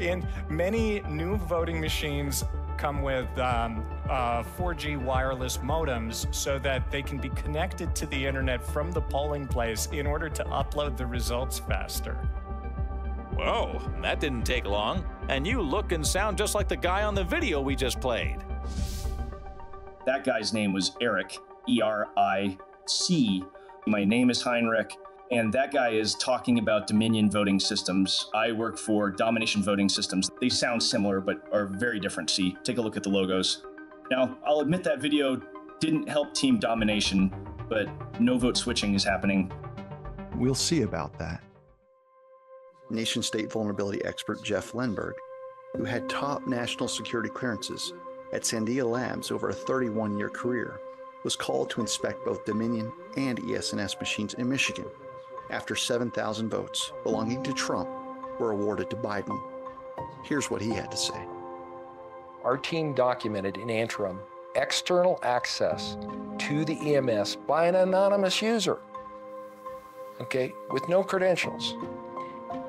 And many new voting machines come with 4G wireless modems so that they can be connected to the internet from the polling place in order to upload the results faster. Whoa, that didn't take long. And you look and sound just like the guy on the video we just played. That guy's name was Eric, E-R-I-C. My name is Heinrich, and that guy is talking about Dominion voting systems. I work for Domination Voting Systems. They sound similar, but are very different. See, take a look at the logos. Now, I'll admit that video didn't help Team Domination, but no vote switching is happening. We'll see about that. Nation-state vulnerability expert Jeff Lenberg, who had top national security clearances at Sandia Labs over a 31-year career, was called to inspect both Dominion and ES&S machines in Michigan after 7,000 votes belonging to Trump were awarded to Biden. Here's what he had to say. Our team documented in Antrim external access to the EMS by an anonymous user, okay, with no credentials.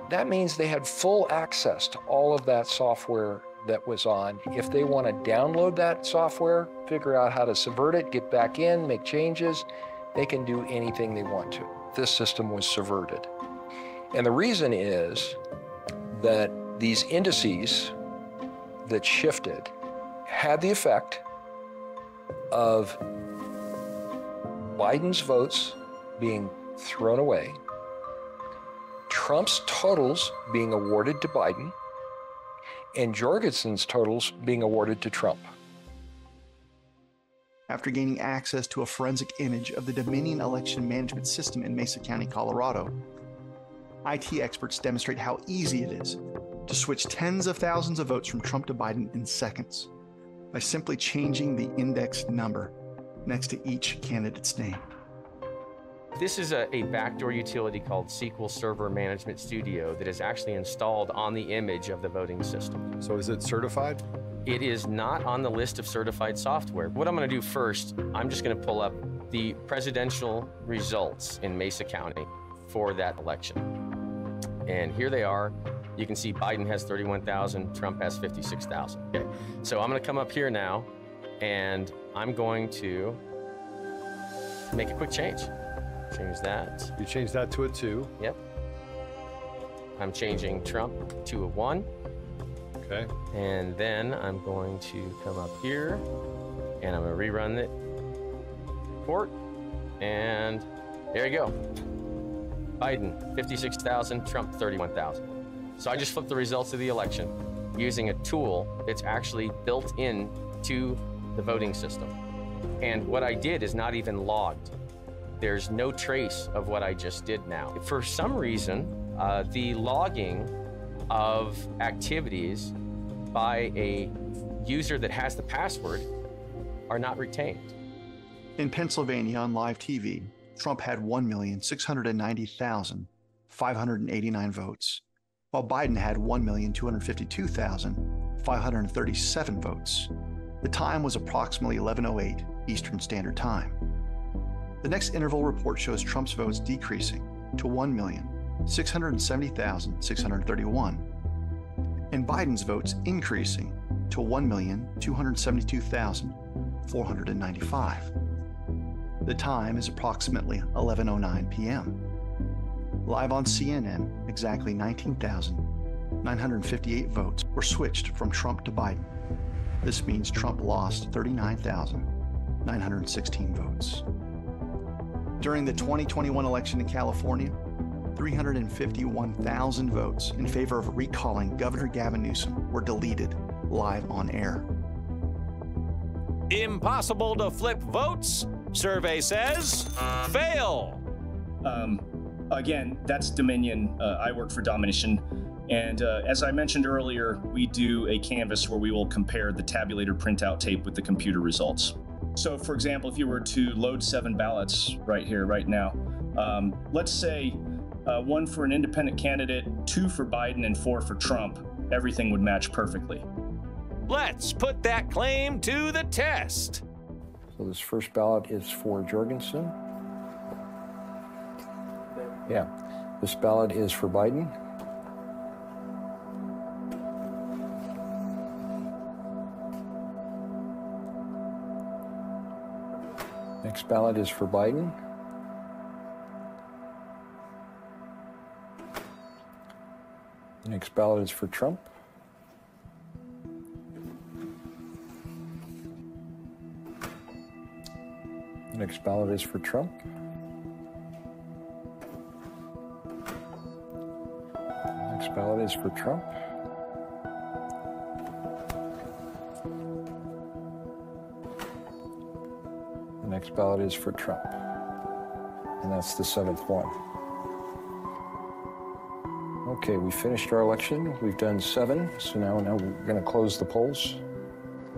That means they had full access to all of that software that was on. If they want to download that software, figure out how to subvert it, get back in, make changes, they can do anything they want to. This system was subverted. And the reason is that these indices that shifted had the effect of Biden's votes being thrown away, Trump's totals being awarded to Biden, and Jorgensen's totals being awarded to Trump. After gaining access to a forensic image of the Dominion election management system in Mesa County, Colorado, IT experts demonstrate how easy it is to switch tens of thousands of votes from Trump to Biden in seconds by simply changing the index number next to each candidate's name. This is a backdoor utility called SQL Server Management Studio that is actually installed on the image of the voting system. So is it certified? It is not on the list of certified software. What I'm going to do first, I'm just going to pull up the presidential results in Mesa County for that election. And here they are. You can see Biden has 31,000, Trump has 56,000. Okay. So I'm going to come up here now, and I'm going to make a quick change. Change that. You change that to a 2. Yep. I'm changing Trump to a 1. Okay. And then I'm going to come up here, and I'm going to rerun the report. And there you go. Biden, 56,000, Trump, 31,000. So I just flipped the results of the election using a tool that's actually built in to the voting system. And what I did is not even logged. There's no trace of what I just did now. For some reason, the logging of activities by a user that has the password are not retained. In Pennsylvania on live TV, Trump had 1,690,589 votes, while Biden had 1,252,537 votes. The time was approximately 11:08 Eastern Standard Time. The next interval report shows Trump's votes decreasing to 1,670,631, and Biden's votes increasing to 1,272,495. The time is approximately 11:09 p.m. Live on CNN, exactly 19,958 votes were switched from Trump to Biden. This means Trump lost 39,916 votes. During the 2021 election in California, 351,000 votes in favor of recalling Governor Gavin Newsom were deleted live on air. Impossible to flip votes? Survey says fail. Again, that's Dominion. I work for Domination. And as I mentioned earlier, we do a canvas where we will compare the tabulator printout tape with the computer results. So for example, if you were to load 7 ballots right here, right now, let's say 1 for an independent candidate, 2 for Biden, and 4 for Trump, everything would match perfectly. Let's put that claim to the test. So this first ballot is for Jorgensen. Yeah, this ballot is for Biden. Next ballot is for Biden. The next ballot is for Trump. The next ballot is for Trump. The next ballot is for Trump. The next ballot is for Trump. And that's the 7th one. Okay, we finished our election. We've done 7, so now we're going to close the polls.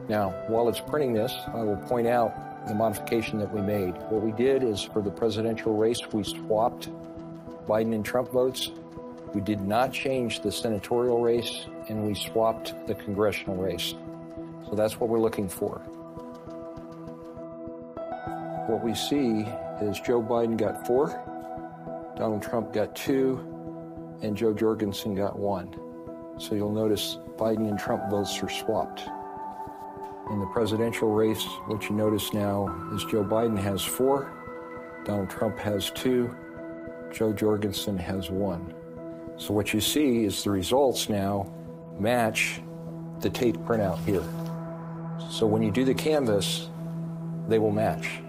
Now, while it's printing this, I will point out the modification that we made. What we did is for the presidential race, we swapped Biden and Trump votes. We did not change the senatorial race, and we swapped the congressional race. So that's what we're looking for. What we see is Joe Biden got 4, Donald Trump got 2, and Joe Jorgensen got 1. So you'll notice Biden and Trump votes are swapped. In the presidential race, what you notice now is Joe Biden has 4, Donald Trump has 2, Joe Jorgensen has 1. So what you see is the results now match the tape printout here. So when you do the canvas, they will match.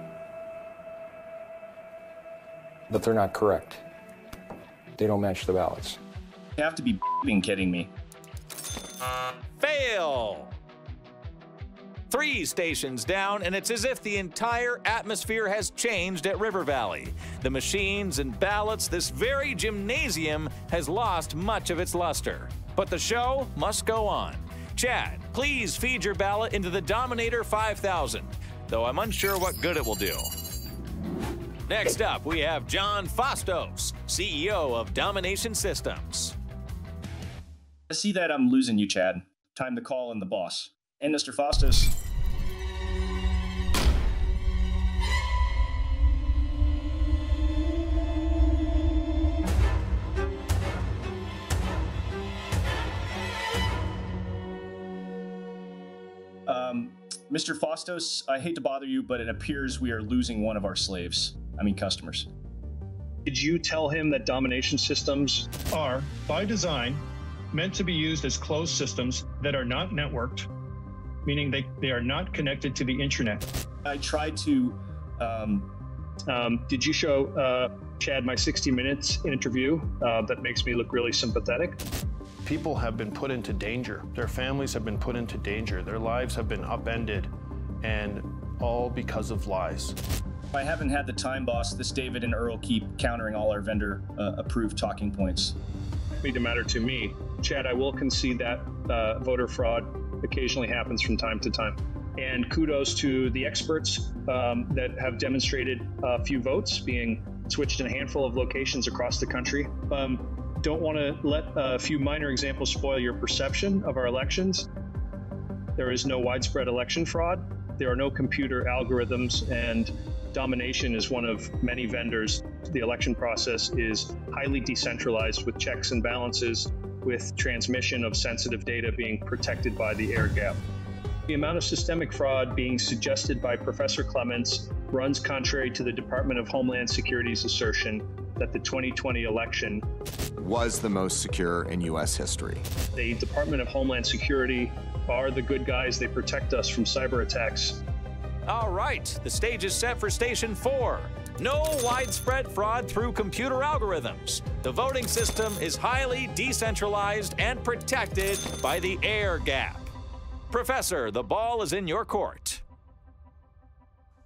But they're not correct. They don't match the ballots. You have to be kidding me. Fail! 3 stations down, and it's as if the entire atmosphere has changed at River Valley. The machines and ballots, this very gymnasium has lost much of its luster. But the show must go on. Chad, please feed your ballot into the Dominator 5000, though I'm unsure what good it will do. Next up, we have John Fastos, CEO of Domination Systems. I see that I'm losing you, Chad. Time to call in the boss. And Mr. Fastos. Mr. Fastos, I hate to bother you, but it appears we are losing one of our customers. Did you tell him that domination systems are, by design, meant to be used as closed systems that are not networked, meaning they are not connected to the internet? I tried to... did you show Chad my 60 Minutes interview that makes me look really sympathetic? People have been put into danger. Their families have been put into danger. Their lives have been upended, and all because of lies. I haven't had the time, boss. This David and Earl keep countering all our vendor-approved talking points. It doesn't matter to me. Chad, I will concede that voter fraud occasionally happens from time to time. And kudos to the experts that have demonstrated a few votes being switched in a handful of locations across the country. Don't want to let a few minor examples spoil your perception of our elections. There is no widespread election fraud. There are no computer algorithms, and Domination is one of many vendors. The election process is highly decentralized with checks and balances, with transmission of sensitive data being protected by the air gap. The amount of systemic fraud being suggested by Professor Clements runs contrary to the Department of Homeland Security's assertion that the 2020 election was the most secure in U.S. history. The Department of Homeland Security are the good guys. They protect us from cyber attacks. All right, the stage is set for Station 4. No widespread fraud through computer algorithms. The voting system is highly decentralized and protected by the air gap. Professor, the ball is in your court.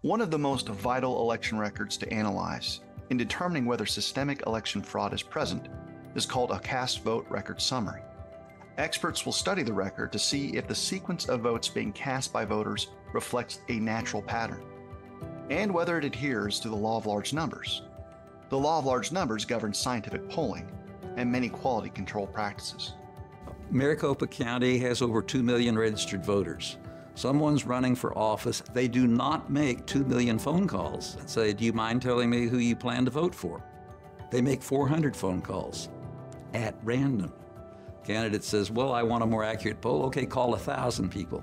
One of the most vital election records to analyze in determining whether systemic election fraud is present is called a cast vote record summary. Experts will study the record to see if the sequence of votes being cast by voters reflects a natural pattern, and whether it adheres to the law of large numbers. The law of large numbers governs scientific polling and many quality control practices. Maricopa County has over 2 million registered voters. Someone's running for office, they do not make 2 million phone calls and say, do you mind telling me who you plan to vote for? They make 400 phone calls at random. Candidate says, well, I want a more accurate poll. Okay, call 1,000 people.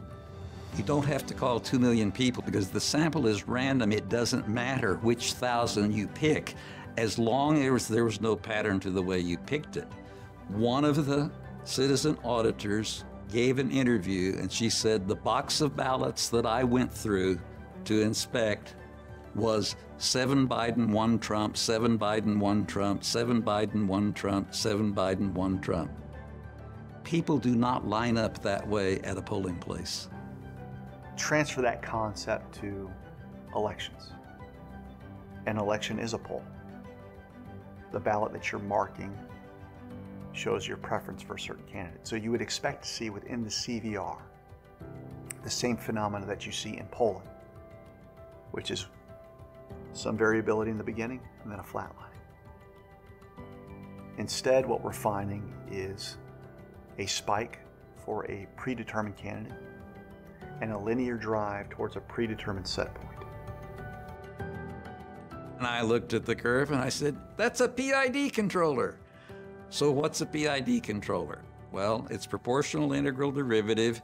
You don't have to call 2 million people because the sample is random. It doesn't matter which 1,000 you pick, as long as there was no pattern to the way you picked it. One of the citizen auditors gave an interview, and she said the box of ballots that I went through to inspect was 7 Biden, 1 Trump, 7 Biden, 1 Trump, 7 Biden, 1 Trump, 7 Biden, 1 Trump. People do not line up that way at a polling place. Transfer that concept to elections. An election is a poll. The ballot that you're marking shows your preference for a certain candidate. So you would expect to see within the CVR the same phenomena that you see in polling, which is some variability in the beginning and then a flat line. Instead, what we're finding is a spike for a predetermined candidate and a linear drive towards a predetermined set point. And I looked at the curve and I said, that's a PID controller. So what's a PID controller? Well, it's proportional integral derivative.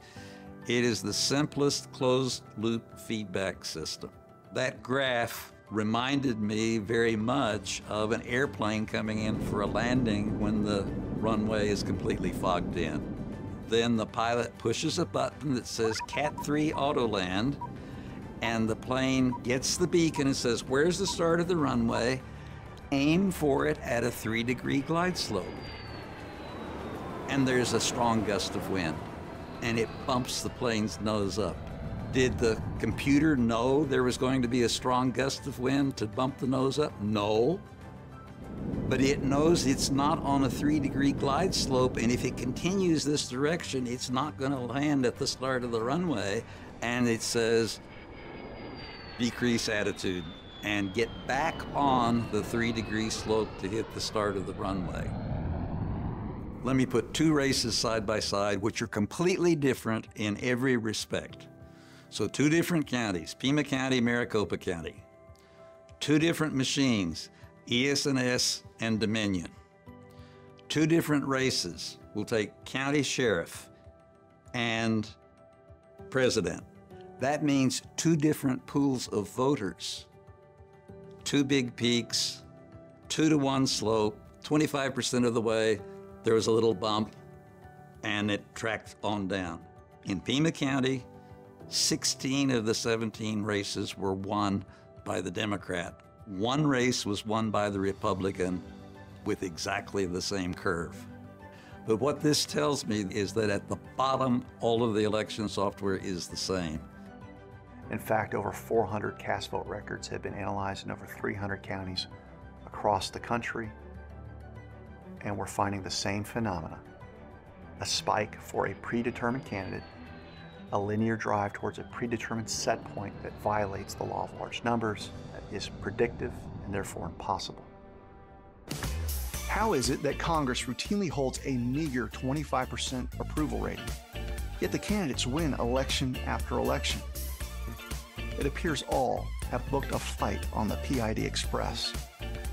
It is the simplest closed-loop feedback system. That graph reminded me very much of an airplane coming in for a landing when the runway is completely fogged in. then the pilot pushes a button that says Cat 3 Autoland, and the plane gets the beacon and says, where's the start of the runway? Aim for it at a 3-degree glide slope. And there's a strong gust of wind, and it bumps the plane's nose up. Did the computer know there was going to be a strong gust of wind to bump the nose up? No. But it knows it's not on a 3-degree glide slope, and if it continues this direction, it's not going to land at the start of the runway, and it says, decrease attitude and get back on the 3-degree slope to hit the start of the runway. Let me put two races side by side, which are completely different in every respect. So 2 different counties, Pima County, Maricopa County. 2 different machines, ES&S and Dominion. 2 different races. We'll take county sheriff and president. That means 2 different pools of voters. 2 big peaks, 2-to-1 slope, 25% of the way, there was a little bump, and it tracked on down. In Pima County, 16 of the 17 races were won by the Democrat. 1 race was won by the Republican with exactly the same curve. But what this tells me is that at the bottom, all of the election software is the same. In fact, over 400 cast vote records have been analyzed in over 300 counties across the country, and we're finding the same phenomena. A spike for a predetermined candidate, a linear drive towards a predetermined set point that violates the law of large numbers, that is predictive and therefore impossible. How is it that Congress routinely holds a meager 25% approval rating, yet the candidates win election after election? It appears all have booked a flight on the PID Express.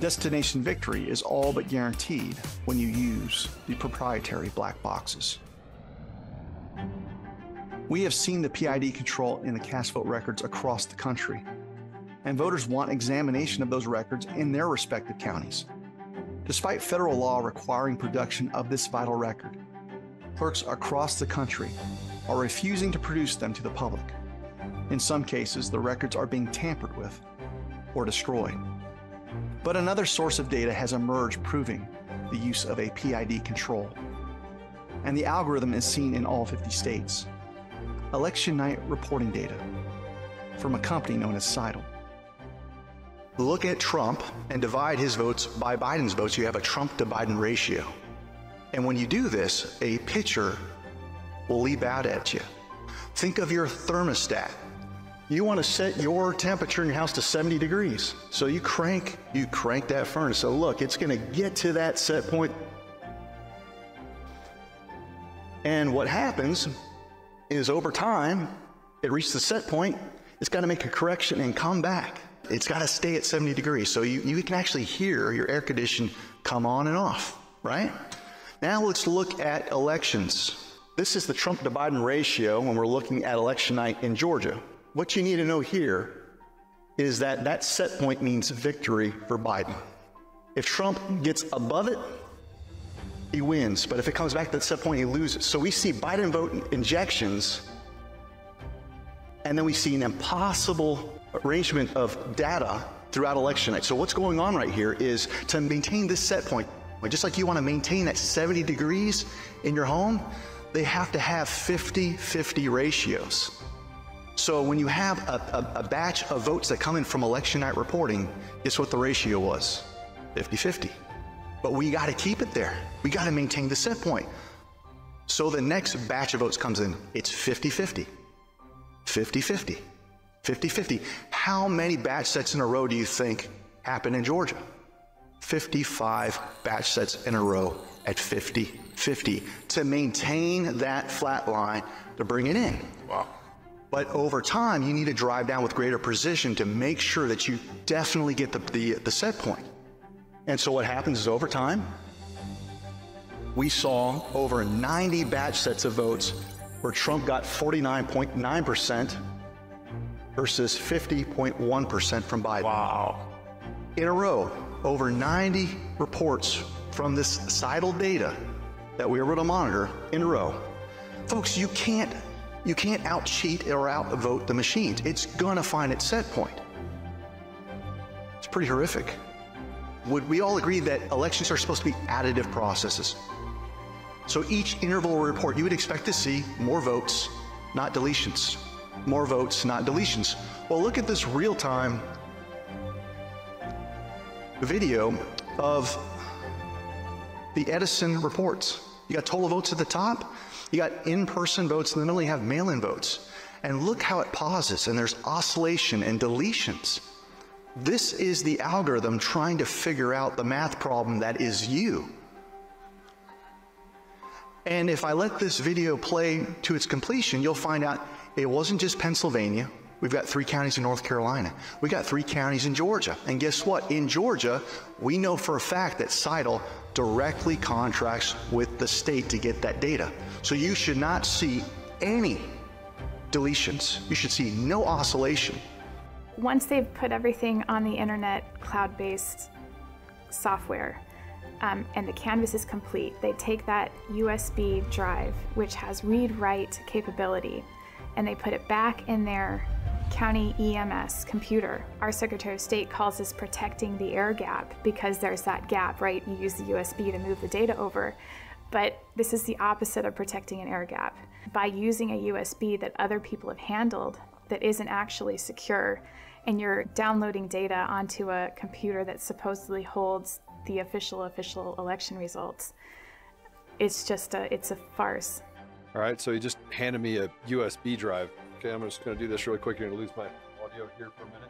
Destination victory is all but guaranteed when you use the proprietary black boxes. We have seen the PID control in the cast vote records across the country, and voters want examination of those records in their respective counties. Despite federal law requiring production of this vital record, clerks across the country are refusing to produce them to the public. In some cases, the records are being tampered with or destroyed. But another source of data has emerged proving the use of a PID control, and the algorithm is seen in all 50 states. Election night reporting data from a company known as Seidel. Look at Trump and divide his votes by Biden's votes. You have a Trump to Biden ratio. And when you do this, a picture will leap out at you. Think of your thermostat. You want to set your temperature in your house to 70 degrees. So you crank that furnace. So look, it's going to get to that set point. And what happens is over time, it reaches the set point, it's got to make a correction and come back. It's got to stay at 70 degrees. So you can actually hear your air condition come on and off, right? Now let's look at elections. This is the Trump to Biden ratio when we're looking at election night in Georgia. What you need to know here is that that set point means victory for Biden. If Trump gets above it, he wins. But if it comes back to that set point, he loses. So we see Biden vote injections, and then we see an impossible arrangement of data throughout election night. So what's going on right here is to maintain this set point, just like you want to maintain that 70 degrees in your home, they have to have 50-50 ratios. So when you have a batch of votes that come in from election night reporting, guess what the ratio was? 50-50. But we got to keep it there. We got to maintain the set point. So the next batch of votes comes in, it's 50-50, 50-50, 50-50. How many batch sets in a row do you think happened in Georgia? 55 batch sets in a row at 50-50 to maintain that flat line to bring it in. Wow. But over time, you need to drive down with greater precision to make sure that you definitely get the set point. And so what happens is over time, we saw over 90 batch sets of votes where Trump got 49.9% versus 50.1% from Biden. Wow. In a row, over 90 reports from this Seidel data that we were able to monitor in a row Folks, you can't out-cheat or out-vote the machines. It's gonna find its set point. It's pretty horrific. Would we all agree that elections are supposed to be additive processes? So each interval report, you would expect to see more votes, not deletions. More votes, not deletions. Well, look at this real-time video of the Edison reports. You got total votes at the top, you got in-person votes, and then only have mail-in votes. And look how it pauses, and there's oscillation and deletions. This is the algorithm trying to figure out the math problem that is you. And if I let this video play to its completion, you'll find out it wasn't just Pennsylvania. We've got 3 counties in North Carolina. We got 3 counties in Georgia. And guess what? In Georgia, we know for a fact that CITL directly contracts with the state to get that data. So you should not see any deletions. You should see no oscillation. Once they've put everything on the internet cloud-based software and the canvas is complete, they take that USB drive, which has read-write capability, and they put it back in their county EMS computer. Our Secretary of State calls this protecting the air gap because there's that gap, right? You use the USB to move the data over. But this is the opposite of protecting an air gap. By using a USB that other people have handled that isn't actually secure, and you're downloading data onto a computer that supposedly holds the official election results, it's a farce. All right, so you just handed me a USB drive. Okay, I'm just gonna do this really quick. You're gonna lose my audio here for a minute.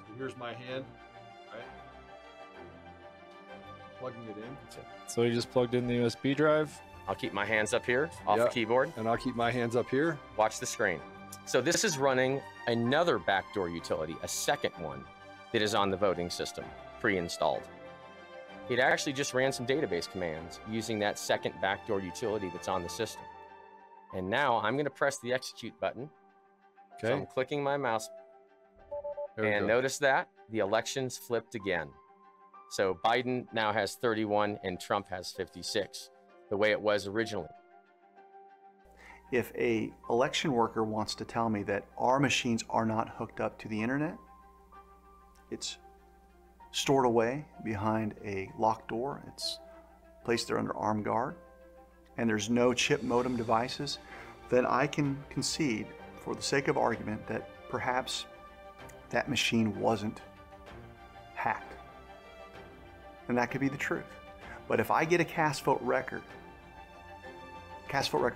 So here's my hand, right? Plugging it in. So you just plugged in the USB drive? I'll keep my hands up here off the keyboard. And I'll keep my hands up here. Watch the screen. So this is running another backdoor utility, a second one that is on the voting system, pre-installed. It actually just ran some database commands using that second backdoor utility that's on the system. And now I'm going to press the execute button. Okay. So I'm clicking my mouse. And notice that the elections flipped again. So Biden now has 31 and Trump has 56, the way it was originally. If a election worker wants to tell me that our machines are not hooked up to the internet, it's stored away behind a locked door, it's placed there under armed guard, and there's no chip modem devices, then I can concede, for the sake of argument, that perhaps that machine wasn't hacked. And that could be the truth. But if I get a cast vote record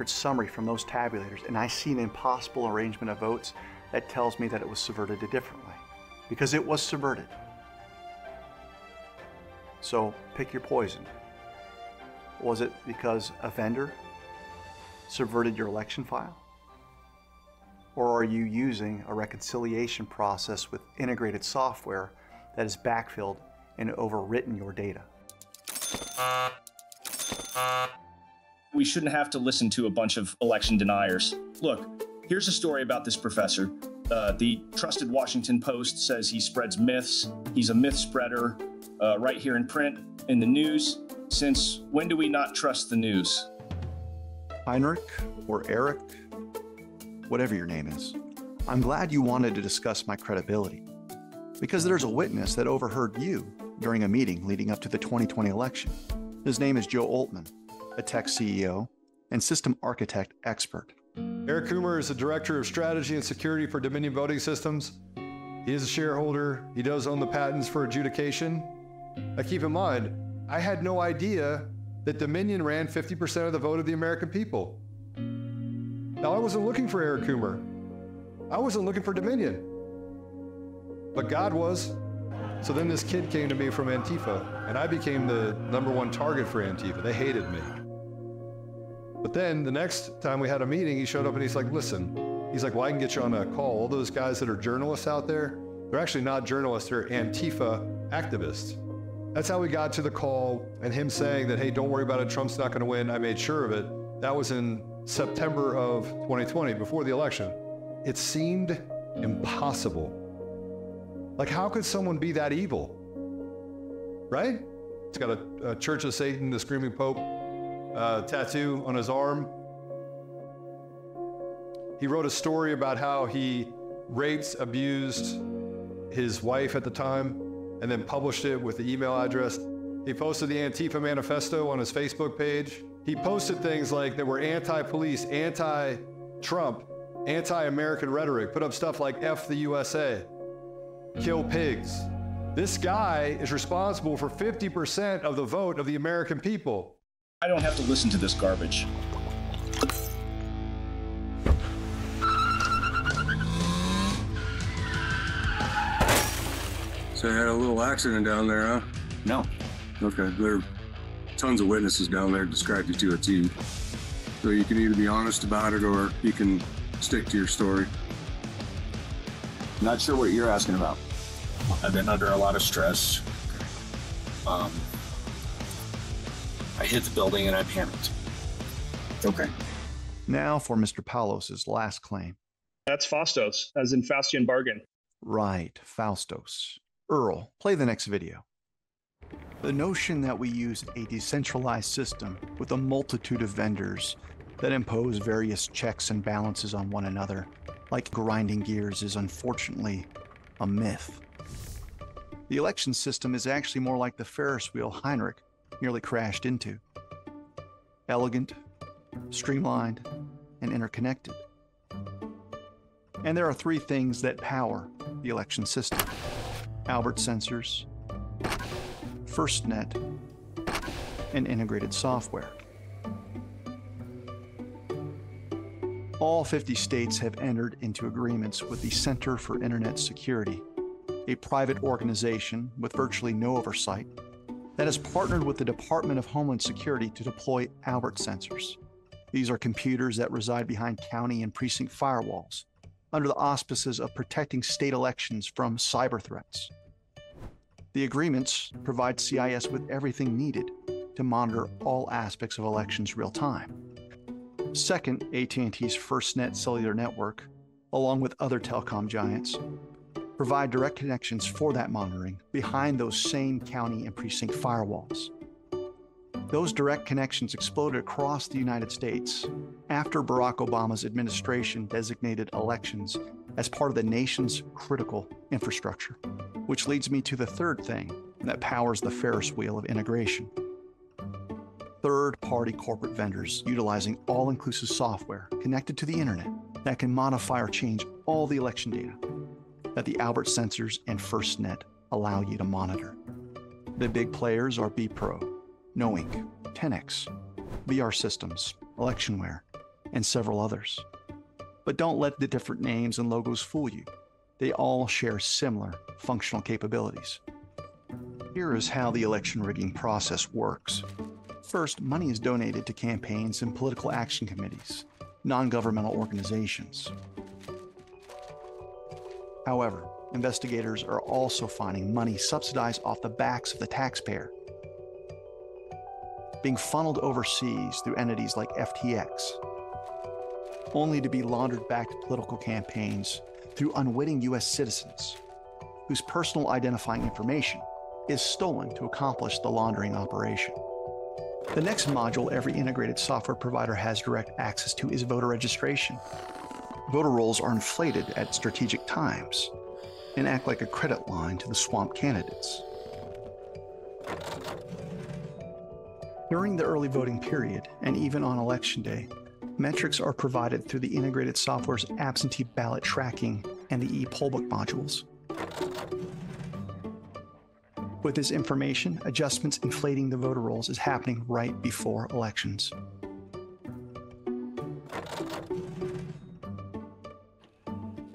summary from those tabulators, and I see an impossible arrangement of votes, that tells me that it was subverted a different way, because it was subverted. So pick your poison. Was it because a vendor subverted your election file? Or are you using a reconciliation process with integrated software that has backfilled and overwritten your data? We shouldn't have to listen to a bunch of election deniers. Look, here's a story about this professor. The trusted Washington Post says he spreads myths. He's a myth spreader right here in print, in the news. Since when do we not trust the news? Heinrich or Eric, whatever your name is, I'm glad you wanted to discuss my credibility, because there's a witness that overheard you during a meeting leading up to the 2020 election. His name is Joe Altman, a tech CEO and system architect expert. Eric Coomer is the Director of Strategy and Security for Dominion Voting Systems. He is a shareholder. He does own the patents for adjudication. Now keep in mind, I had no idea that Dominion ran 50% of the vote of the American people. Now, I wasn't looking for Eric Coomer. I wasn't looking for Dominion. But God was. So then this kid came to me from Antifa, and I became the #1 target for Antifa. They hated me. But then the next time we had a meeting, he showed up and he's like, listen, he's like, well, I can get you on a call. All those guys that are journalists out there, they're actually not journalists, they're Antifa activists. That's how we got to the call, and him saying that, hey, don't worry about it, Trump's not gonna win, I made sure of it. That was in September of 2020, before the election. It seemed impossible. Like, how could someone be that evil? Right? He's got a Church of Satan, the Screaming Pope tattoo on his arm. He wrote a story about how he raped, abused his wife at the time, and then published it with the email address. He posted the Antifa manifesto on his Facebook page. He posted things like that were anti-police, anti-Trump, anti-American rhetoric, put up stuff like F the USA, kill pigs. This guy is responsible for 50% of the vote of the American people. I don't have to listen to this garbage. So you had a little accident down there, huh? No. Okay, there are tons of witnesses down there described you to a T. So you can either be honest about it or you can stick to your story. Not sure what you're asking about. I've been under a lot of stress. I hit the building and I panicked. Okay. Now for Mr. Paulos' last claim. That's Fastos, as in Faustian bargain. Right, Faustos. Earl, play the next video. The notion that we use a decentralized system with a multitude of vendors that impose various checks and balances on one another, like grinding gears, is unfortunately a myth. The election system is actually more like the Ferris wheel Heinrich nearly crashed into. Elegant, streamlined, and interconnected. And there are three things that power the election system: Albert sensors, FirstNet, and integrated software. All 50 states have entered into agreements with the Center for Internet Security, a private organization with virtually no oversight that has partnered with the Department of Homeland Security to deploy Albert sensors. These are computers that reside behind county and precinct firewalls under the auspices of protecting state elections from cyber threats. The agreements provide CIS with everything needed to monitor all aspects of elections real time. Second, AT&T's FirstNet cellular network, along with other telecom giants, provide direct connections for that monitoring behind those same county and precinct firewalls. Those direct connections exploded across the United States after Barack Obama's administration designated elections as part of the nation's critical infrastructure, which leads me to the third thing that powers the Ferris wheel of integration. Third-party corporate vendors utilizing all-inclusive software connected to the internet that can modify or change all the election data that the Albert sensors and FirstNet allow you to monitor. The big players are BPro, Noink, 10X, VR Systems, Electionware, and several others. But don't let the different names and logos fool you. They all share similar functional capabilities. Here is how the election rigging process works. First, money is donated to campaigns and political action committees, non-governmental organizations. However, investigators are also finding money subsidized off the backs of the taxpayer, being funneled overseas through entities like FTX, only to be laundered back to political campaigns through unwitting U.S. citizens whose personal identifying information is stolen to accomplish the laundering operation. The next module every integrated software provider has direct access to is voter registration. Voter rolls are inflated at strategic times and act like a credit line to the swamp candidates. During the early voting period, and even on election day, metrics are provided through the integrated software's absentee ballot tracking and the e-pollbook modules. With this information, adjustments inflating the voter rolls is happening right before elections.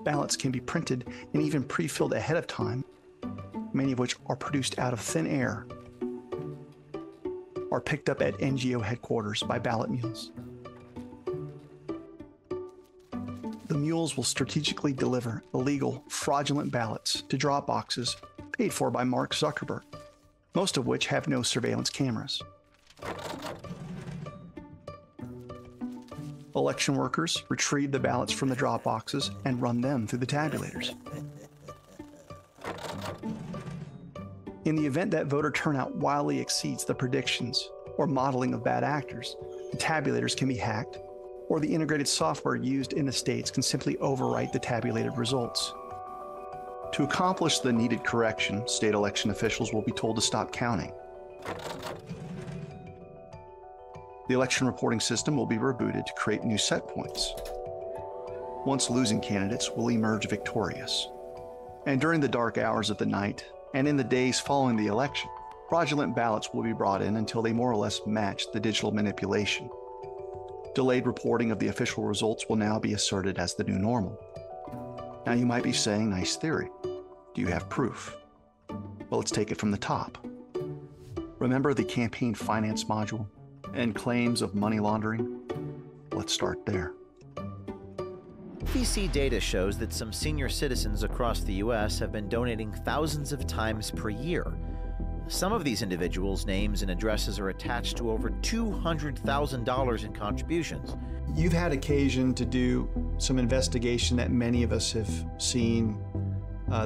Ballots can be printed and even pre-filled ahead of time, many of which are produced out of thin air, or picked up at NGO headquarters by ballot mules. The mules will strategically deliver illegal, fraudulent ballots to drop boxes paid for by Mark Zuckerberg, most of which have no surveillance cameras. Election workers retrieve the ballots from the drop boxes and run them through the tabulators. In the event that voter turnout wildly exceeds the predictions or modeling of bad actors, the tabulators can be hacked or the integrated software used in the states can simply overwrite the tabulated results. To accomplish the needed correction, state election officials will be told to stop counting. The election reporting system will be rebooted to create new set points. Once losing candidates will emerge victorious. And during the dark hours of the night, and in the days following the election, fraudulent ballots will be brought in until they more or less match the digital manipulation. Delayed reporting of the official results will now be asserted as the new normal. Now you might be saying, nice theory. Do you have proof? Well, let's take it from the top. Remember the campaign finance module and claims of money laundering? Let's start there. FEC data shows that some senior citizens across the U.S. have been donating thousands of times per year. Some of these individuals' names and addresses are attached to over $200,000 in contributions. You've had occasion to do some investigation that many of us have seen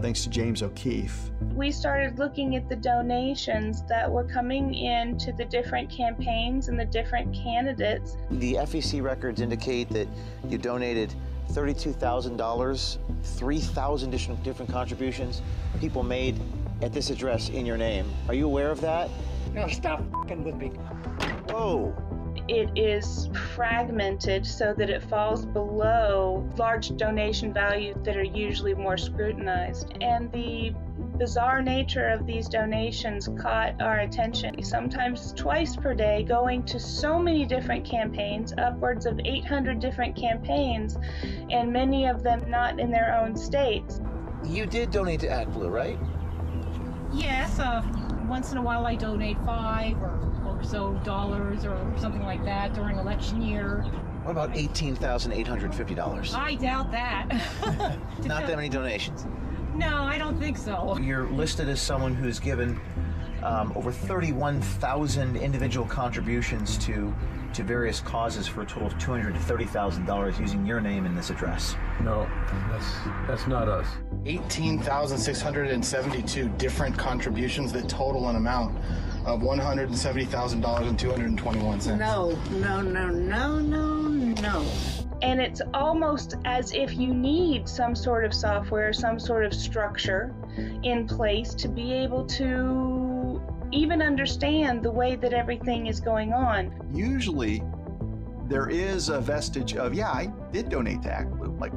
thanks to James O'Keefe. We started looking at the donations that were coming in to the different campaigns and the different candidates. The FEC records indicate that you donated $32,000, 3,000 different contributions people made at this address in your name. Are you aware of that? No, stop f***ing with me. Whoa. It is fragmented so that it falls below large donation values that are usually more scrutinized. And the bizarre nature of these donations caught our attention. Sometimes twice per day, going to so many different campaigns, upwards of 800 different campaigns, and many of them not in their own states. You did donate to ActBlue, right? Yes, once in a while I donate $5 or so dollars or something like that during election year. What about $18,850? I doubt that. Not that many donations. No, I don't think so. You're listed as someone who's given over 31,000 individual contributions to various causes for a total of $230,000 using your name in this address. No, that's not us. 18,672 different contributions that total an amount of $170,000.221. No. And it's almost as if you need some sort of software, some sort of structure in place to be able to even understand the way that everything is going on. Usually, there is a vestige of, yeah, I did donate to ActBlue, like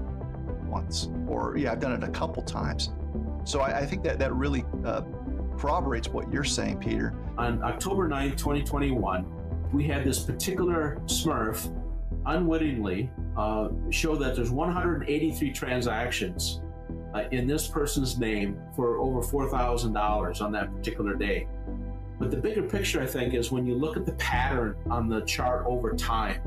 once, or yeah, I've done it a couple times. So I think that really corroborates what you're saying, Peter. On October 9th, 2021, we had this particular Smurf unwittingly show that there's 183 transactions in this person's name for over $4,000 on that particular day. But the bigger picture, I think, is when you look at the pattern on the chart over time,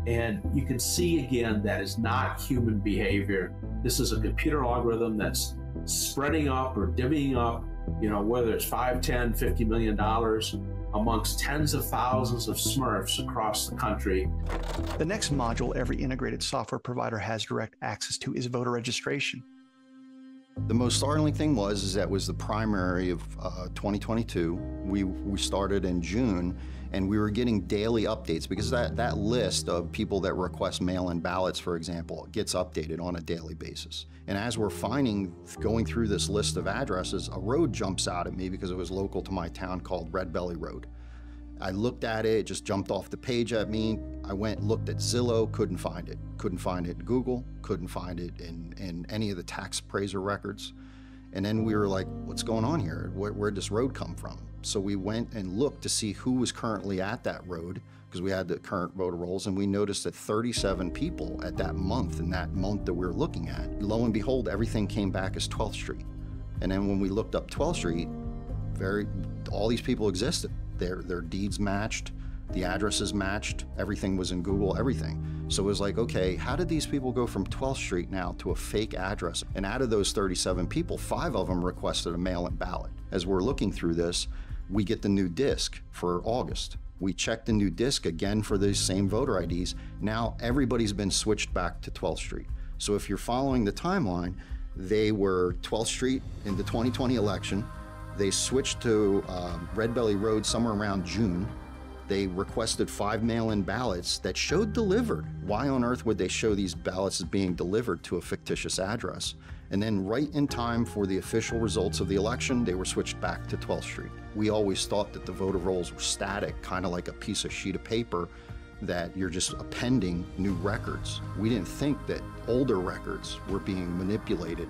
and you can see again that is not human behavior. This is a computer algorithm that's spreading up or divvying up, you know, whether it's $5, $10, $50 million amongst tens of thousands of Smurfs across the country. The next module every integrated software provider has direct access to is voter registration. The most startling thing was that was the primary of 2022. We started in June, and we were getting daily updates because that list of people that request mail-in ballots, for example, gets updated on a daily basis. And as we're going through this list of addresses, a road jumps out at me because it was local to my town called Red Belly Road. I looked at it, it just jumped off the page at me. I went, looked at Zillow, couldn't find it. Couldn't find it in Google, couldn't find it in any of the tax appraiser records. And then we were like, what's going on here? Where'd this road come from? So we went and looked to see who was currently at that road, because we had the current voter rolls, and we noticed that 37 people at that month, in that month that we were looking at. Lo and behold, everything came back as 12th Street. And then when we looked up 12th Street, all these people existed. Their deeds matched, the addresses matched, everything was in Google, everything. So it was like, okay, how did these people go from 12th Street now to a fake address? And out of those 37 people, 5 of them requested a mail-in ballot. As we're looking through this, we get the new disc for August. We check the new disc again for these same voter IDs. Now everybody's been switched back to 12th Street. So if you're following the timeline, they were 12th Street in the 2020 election. They switched to Red Belly Road somewhere around June. They requested 5 mail-in ballots that showed delivered. Why on earth would they show these ballots as being delivered to a fictitious address? And then right in time for the official results of the election, they were switched back to 12th Street. We always thought that the voter rolls were static, kind of like a piece of sheet of paper that you're just appending new records. We didn't think that older records were being manipulated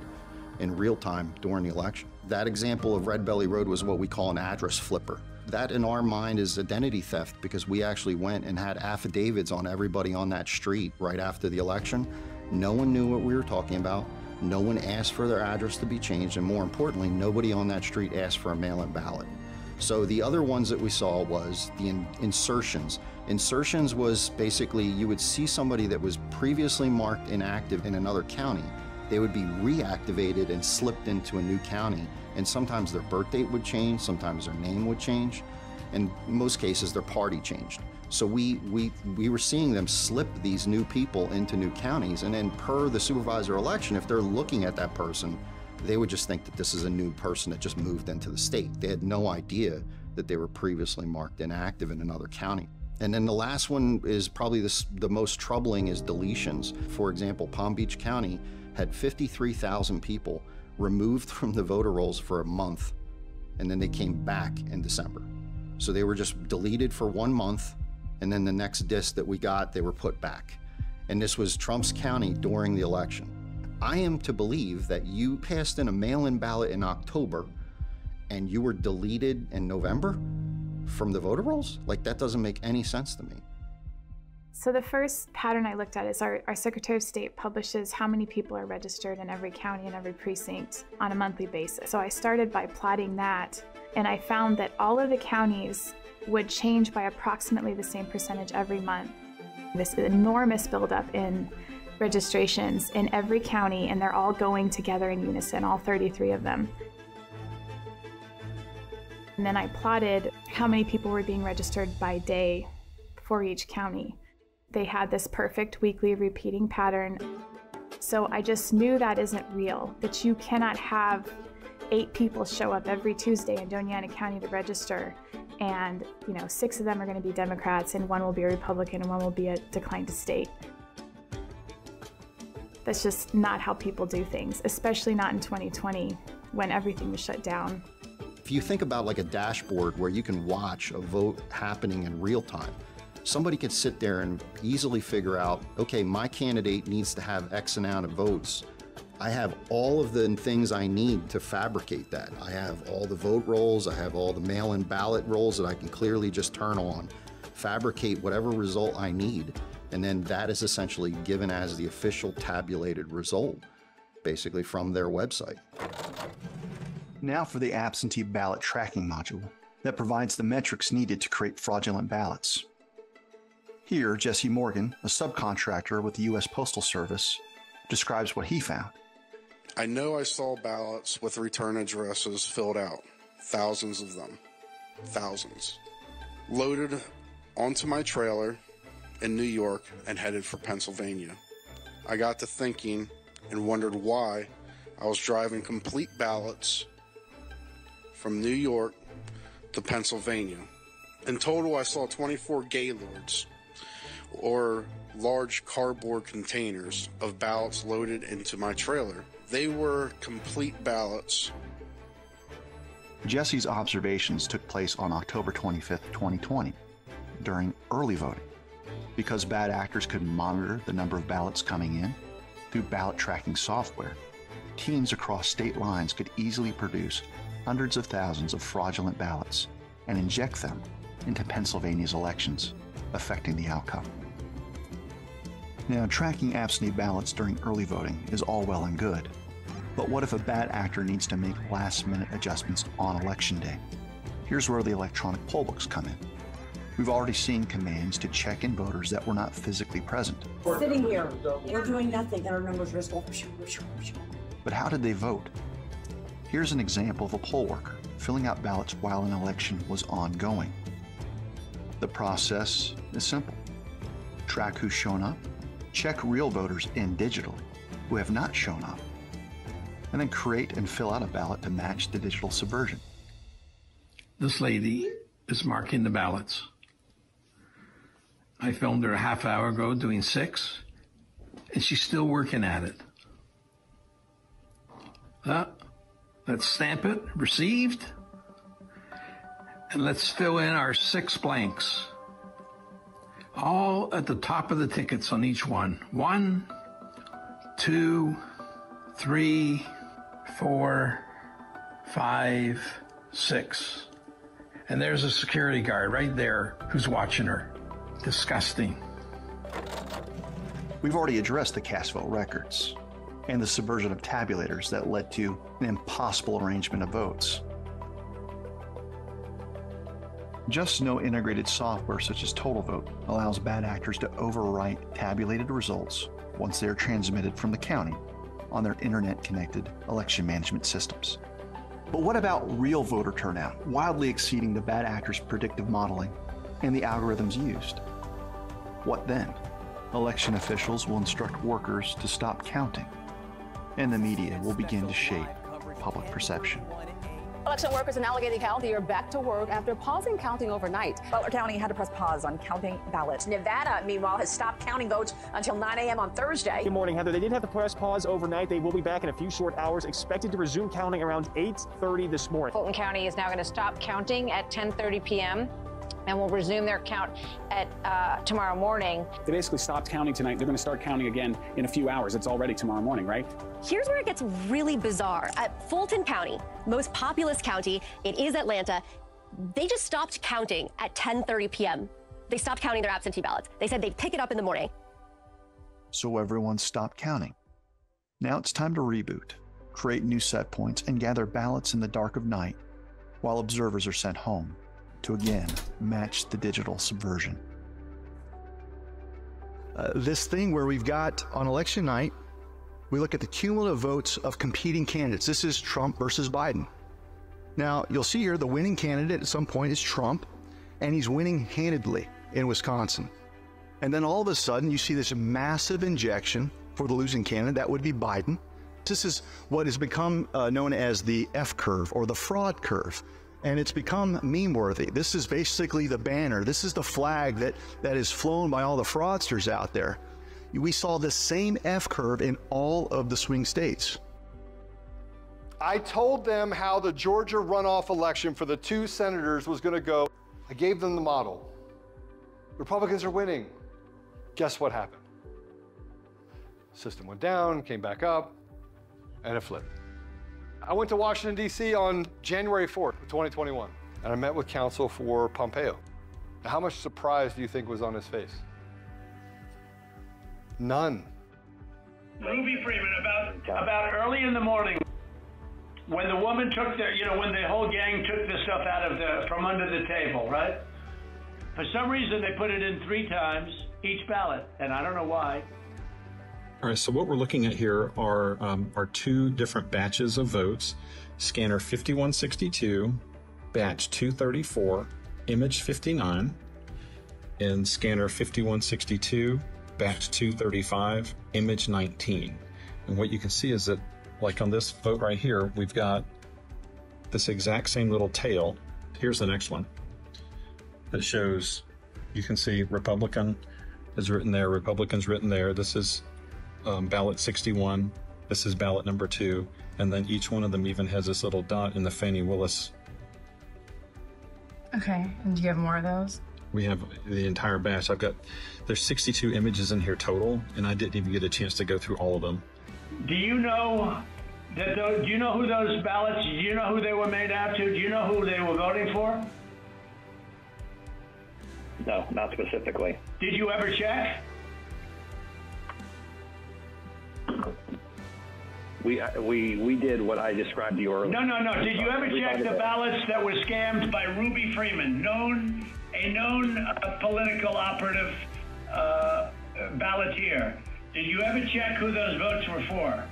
in real time during the election. That example of Red Belly Road was what we call an address flipper. That in our mind is identity theft because we actually went and had affidavits on everybody on that street right after the election. No one knew what we were talking about. No one asked for their address to be changed, and more importantly, nobody on that street asked for a mail-in ballot. So the other ones that we saw was the insertions. Insertions was basically you would see somebody that was previously marked inactive in another county. They would be reactivated and slipped into a new county, and sometimes their birth date would change, sometimes their name would change, and in most cases their party changed. So we were seeing them slip these new people into new counties, and then per the supervisor election, if they're looking at that person, they would just think that this is a new person that just moved into the state. They had no idea that they were previously marked inactive in another county. And then the last one is probably the most troubling is deletions. For example, Palm Beach County had 53,000 people removed from the voter rolls for a month, and then they came back in December. So they were just deleted for 1 month, and then the next disc that we got, they were put back. And this was Trump's county during the election. I am to believe that you passed in a mail-in ballot in October and you were deleted in November from the voter rolls? Like, that doesn't make any sense to me. So the first pattern I looked at is our Secretary of State publishes how many people are registered in every county and every precinct on a monthly basis. So I started by plotting that, and I found that all of the counties would change by approximately the same percentage every month. This enormous buildup in registrations in every county, and they're all going together in unison, all 33 of them. And then I plotted how many people were being registered by day for each county. They had this perfect weekly repeating pattern. So I just knew that isn't real, that you cannot have 8 people show up every Tuesday in Doña Ana County to register, and 6 of them are going to be Democrats, and 1 will be a Republican, and 1 will be a declined to state. That's just not how people do things, especially not in 2020 when everything was shut down. If you think about like a dashboard where you can watch a vote happening in real time, somebody could sit there and easily figure out, okay, my candidate needs to have X amount of votes. I have all of the things I need to fabricate that. I have all the vote rolls, I have all the mail-in ballot rolls that I can clearly just turn on, fabricate whatever result I need, and then that is essentially given as the official tabulated result, basically from their website. Now for the absentee ballot tracking module that provides the metrics needed to create fraudulent ballots. Here, Jesse Morgan, a subcontractor with the U.S. Postal Service, describes what he found. I know I saw ballots with return addresses filled out, thousands of them, thousands, loaded onto my trailer in New York and headed for Pennsylvania. I got to thinking and wondered why I was driving complete ballots from New York to Pennsylvania. In total, I saw 24 gaylords, or large cardboard containers of ballots loaded into my trailer. They were complete ballots. Jesse's observations took place on October 25th, 2020, during early voting, because bad actors could monitor the number of ballots coming in through ballot tracking software. Teams across state lines could easily produce hundreds of thousands of fraudulent ballots and inject them into Pennsylvania's elections, affecting the outcome. Now, tracking absentee ballots during early voting is all well and good, but what if a bad actor needs to make last-minute adjustments on election day? Here's where the electronic poll books come in. We've already seen commands to check in voters that were not physically present. Sitting here, we're doing nothing, and our numbers are just going. But how did they vote? Here's an example of a poll worker filling out ballots while an election was ongoing. The process is simple. Track who's shown up, check real voters in digitally who have not shown up, and then create and fill out a ballot to match the digital subversion. This lady is marking the ballots. I filmed her a half hour ago doing 6, and she's still working at it. Let's stamp it, received, and let's fill in our 6 blanks. All at the top of the tickets on each one. 1, 2, 3, 4, 5, 6. And there's a security guard right there who's watching her. Disgusting. We've already addressed the cast vote records and the subversion of tabulators that led to an impossible arrangement of votes. Just no integrated software such as TotalVote allows bad actors to overwrite tabulated results once they are transmitted from the county on their internet-connected election management systems. But what about real voter turnout, wildly exceeding the bad actors' predictive modeling and the algorithms used? What then? Election officials will instruct workers to stop counting, and the media will begin to shape public perception. Election workers in Allegheny County are back to work after pausing counting overnight. Butler County had to press pause on counting ballots. Nevada, meanwhile, has stopped counting votes until 9 a.m. on Thursday. Good morning, Heather. They did have to press pause overnight. They will be back in a few short hours, expected to resume counting around 8:30 this morning. Fulton County is now going to stop counting at 10:30 p.m. and will resume their count at tomorrow morning. They basically stopped counting tonight. They're going to start counting again in a few hours. It's already tomorrow morning, right? Here's where it gets really bizarre. At Fulton County, most populous county, it is Atlanta, they just stopped counting at 10:30 p.m. They stopped counting their absentee ballots. They said they'd pick it up in the morning. So everyone stopped counting. Now it's time to reboot, create new set points, and gather ballots in the dark of night while observers are sent home to again match the digital subversion. This thing where we've got on election night, we look at the cumulative votes of competing candidates. This is Trump versus Biden. Now, you'll see here the winning candidate at some point is Trump, and he's winning handedly in Wisconsin. And then all of a sudden, you see this massive injection for the losing candidate. That would be Biden. This is what has become known as the F curve or the fraud curve. And it's become meme-worthy. This is basically the banner. This is the flag that is flown by all the fraudsters out there. We saw the same F curve in all of the swing states. I told them how the Georgia runoff election for the 2 senators was going to go. I gave them the model. Republicans are winning. Guess what happened? System went down, came back up, and it flipped. I went to Washington, D.C. on January 4th, 2021, and I met with counsel for Pompeo. Now, how much surprise do you think was on his face? None. Ruby Freeman, about early in the morning, when the woman took when the whole gang took the stuff out of from under the table, right? For some reason, they put it in 3 times each ballot, and I don't know why. All right, so what we're looking at here are 2 different batches of votes. Scanner 5162, batch 234, image 59, and scanner 5162, batch 235, image 19. And what you can see is that, like on this vote right here, we've got this exact same little tail. Here's the next one that shows, you can see Republican is written there, Republican's written there. This is ballot 61, this is ballot number 2, and then each one of them even has this little dot in the Fannie Willis. Okay, and do you have more of those? We have the entire batch. There's 62 images in here total, and I didn't even get a chance to go through all of them. Do you know do you know who those ballots, do you know who they were made out to? Do you know who they were voting for? No, not specifically. Did you ever check? We did what I described to you earlier. No. Did you ever check the ballots that were scammed by Ruby Freeman, a known political operative balloteer? Did you ever check who those votes were for?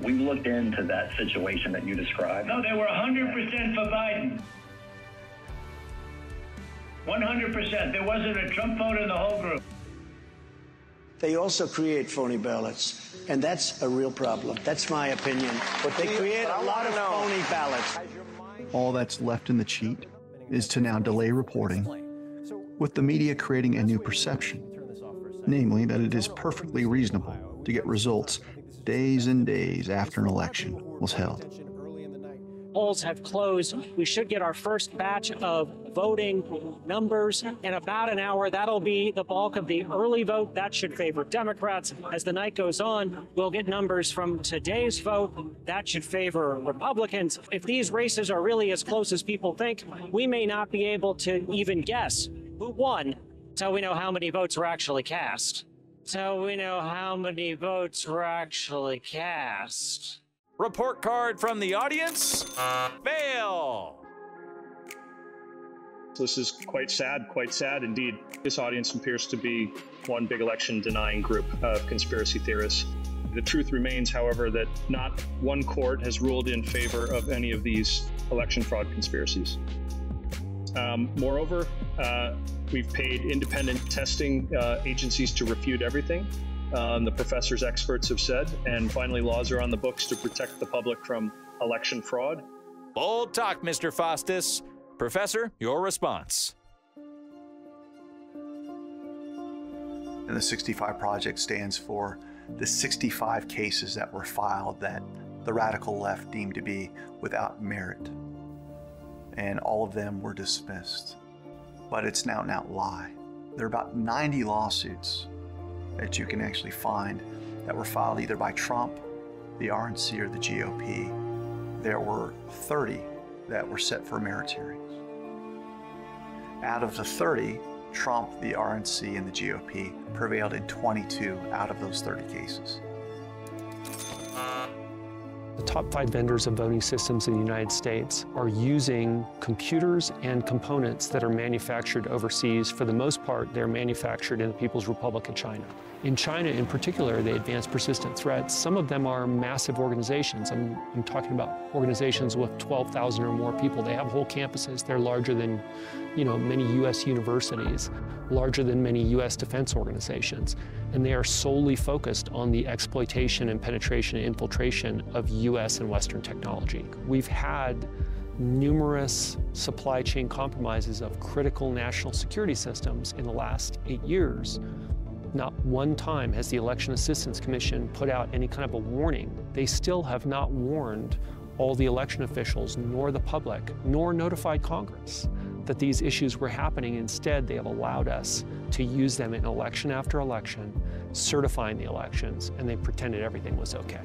We looked into that situation that you described. No, they were 100% for Biden. 100%. There wasn't a Trump vote in the whole group. They also create phony ballots, and that's a real problem. That's my opinion. But they create a lot of phony ballots. All that's left in the cheat is to now delay reporting with the media creating a new perception, namely that it is perfectly reasonable to get results days and days after an election was held. Polls have closed. We should get our first batch of voting numbers in about an hour. That'll be the bulk of the early vote. That should favor Democrats. As the night goes on, we'll get numbers from today's vote. That should favor Republicans. If these races are really as close as people think, we may not be able to even guess who won until we know how many votes were actually cast. Report card from the audience. Fail. This is quite sad indeed. This audience appears to be one big election denying group of conspiracy theorists. The truth remains, however, that not one court has ruled in favor of any of these election fraud conspiracies. Moreover, we've paid independent testing agencies to refute everything. The professors' experts have said, and finally, laws are on the books to protect the public from election fraud. Bold talk, Mr. Faustus. Professor, your response. And the 65 Project stands for the 65 cases that were filed that the radical left deemed to be without merit. And all of them were dismissed. But it's now an out lie. There are about 90 lawsuits that you can actually find that were filed either by Trump, the RNC, or the GOP. There were 30 that were set for merit hearings. Out of the 30, Trump, the RNC, and the GOP prevailed in 22 out of those 30 cases. The top 5 vendors of voting systems in the United States are using computers and components that are manufactured overseas. For the most part, they're manufactured in the People's Republic of China. In China, in particular, they advance persistent threats. Some of them are massive organizations. I'm talking about organizations with 12,000 or more people. They have whole campuses. They're larger than, many U.S. universities, larger than many U.S. defense organizations. And they are solely focused on the exploitation and penetration and infiltration of U.S. and Western technology. We've had numerous supply chain compromises of critical national security systems in the last 8 years. Not one time has the Election Assistance Commission put out any kind of a warning. They still have not warned all the election officials, nor the public, nor notified Congress that these issues were happening. Instead, they have allowed us to use them in election after election, certifying the elections, and they pretended everything was okay.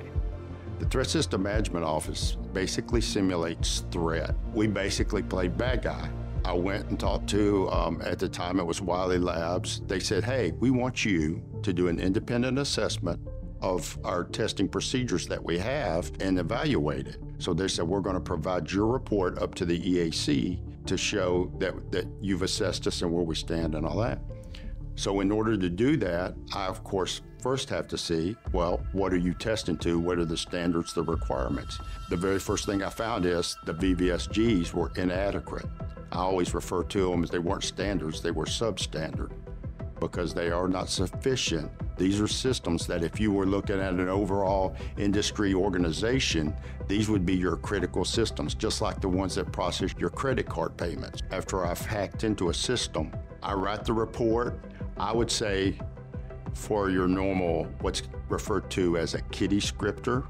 The Threat System Management Office basically simulates threat. We basically play bad guy. I went and talked to, at the time it was Wiley Labs. They said, hey, we want you to do an independent assessment of our testing procedures that we have and evaluate it. So they said, we're going to provide your report up to the EAC to show that you've assessed us and where we stand and all that. So in order to do that, I, of course, first have to see, well, what are you testing to? What are the standards, the requirements? The very first thing I found is the VVSGs were inadequate. I always refer to them as they weren't standards, they were substandard, because they are not sufficient. These are systems that if you were looking at an overall industry organization, these would be your critical systems, just like the ones that process your credit card payments. After I've hacked into a system, I write the report. I would say for your normal, what's referred to as a kiddie scripter,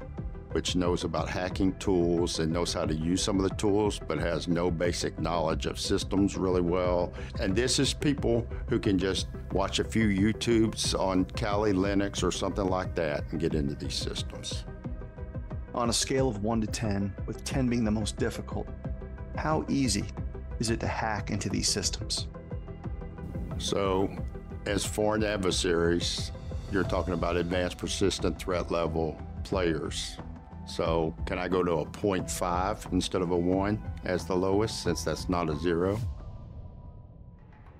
which knows about hacking tools and knows how to use some of the tools, but has no basic knowledge of systems really well. And this is people who can just watch a few YouTubes on Kali Linux or something like that and get into these systems. On a scale of 1 to 10, with 10 being the most difficult, how easy is it to hack into these systems? So, as foreign adversaries, you're talking about advanced persistent threat level players. So can I go to a 0.5 instead of a 1 as the lowest, since that's not a 0?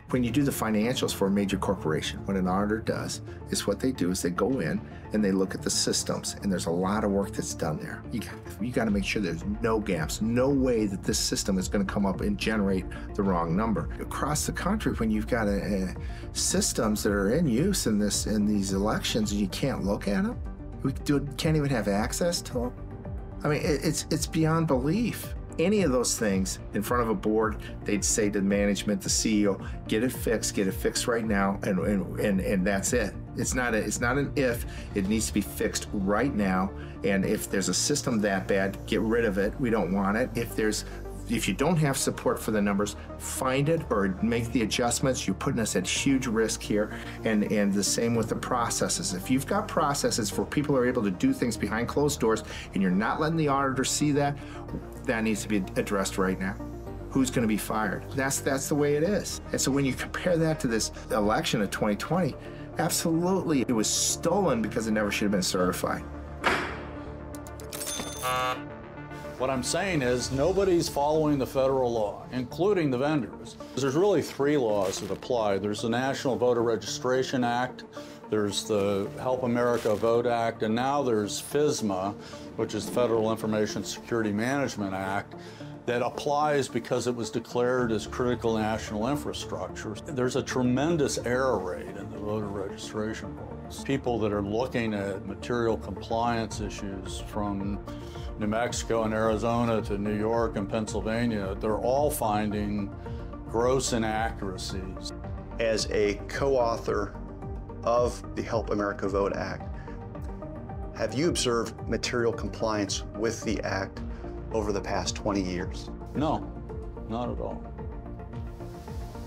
When you do the financials for a major corporation, what an auditor does is what they do is they go in and they look at the systems, and there's a lot of work that's done there. You got to make sure there's no gaps, no way that this system is going to come up and generate the wrong number. Across the country, when you've got systems that are in use in these elections and you can't look at them, we can't even have access to them. I mean, it's beyond belief. any of those things in front of a board, they'd say to the management, the CEO, get it fixed right now, and that's it. It's not an if, it needs to be fixed right now. And if there's a system that bad, get rid of it. We don't want it. If you don't have support for the numbers, find it or make the adjustments. You're putting us at huge risk here. And the same with the processes. If you've got processes where people are able to do things behind closed doors and you're not letting the auditor see that, that needs to be addressed right now. Who's going to be fired? That's the way it is. And so when you compare that to this election of 2020, absolutely, it was stolen because it never should have been certified. What I'm saying is nobody's following the federal law, including the vendors. There's really 3 laws that apply. There's the National Voter Registration Act, there's the Help America Vote Act, and now there's FISMA, which is the Federal Information Security Management Act, that applies because it was declared as critical national infrastructure. There's a tremendous error rate in the voter registration rolls. People that are looking at material compliance issues from New Mexico and Arizona to New York and Pennsylvania, they're all finding gross inaccuracies. As a co-author of the Help America Vote Act, have you observed material compliance with the act over the past 20 years? No, not at all.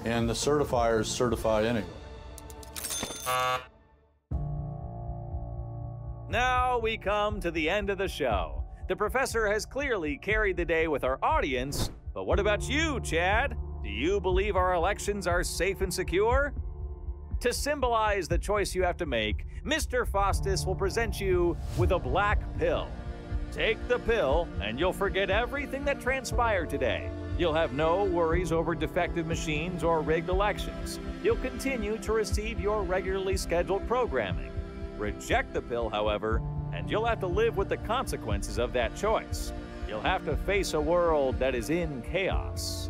And the certifiers certify anyway. Now we come to the end of the show. The professor has clearly carried the day with our audience, but what about you, Chad? Do you believe our elections are safe and secure? To symbolize the choice you have to make, Mr. Faustus will present you with a black pill. Take the pill, and you'll forget everything that transpired today. You'll have no worries over defective machines or rigged elections. You'll continue to receive your regularly scheduled programming. Reject the pill, however, and you'll have to live with the consequences of that choice. You'll have to face a world that is in chaos.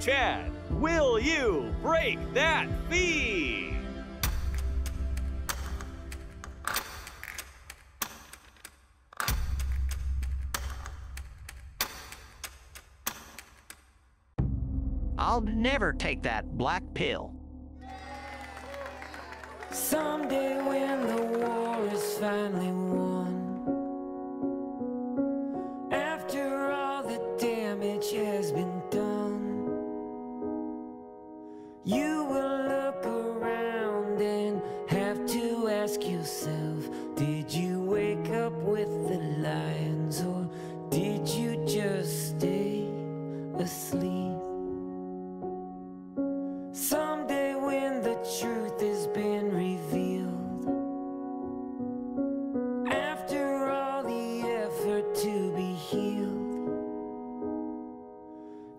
Chad, will you break that feed? I'll never take that black pill. Someday when the war is finally won, after all the damage has been done, you will look around and have to ask yourself, did you wake up with the lions or did you just stay asleep? Someday when the truth has been revealed, after all the effort to be healed,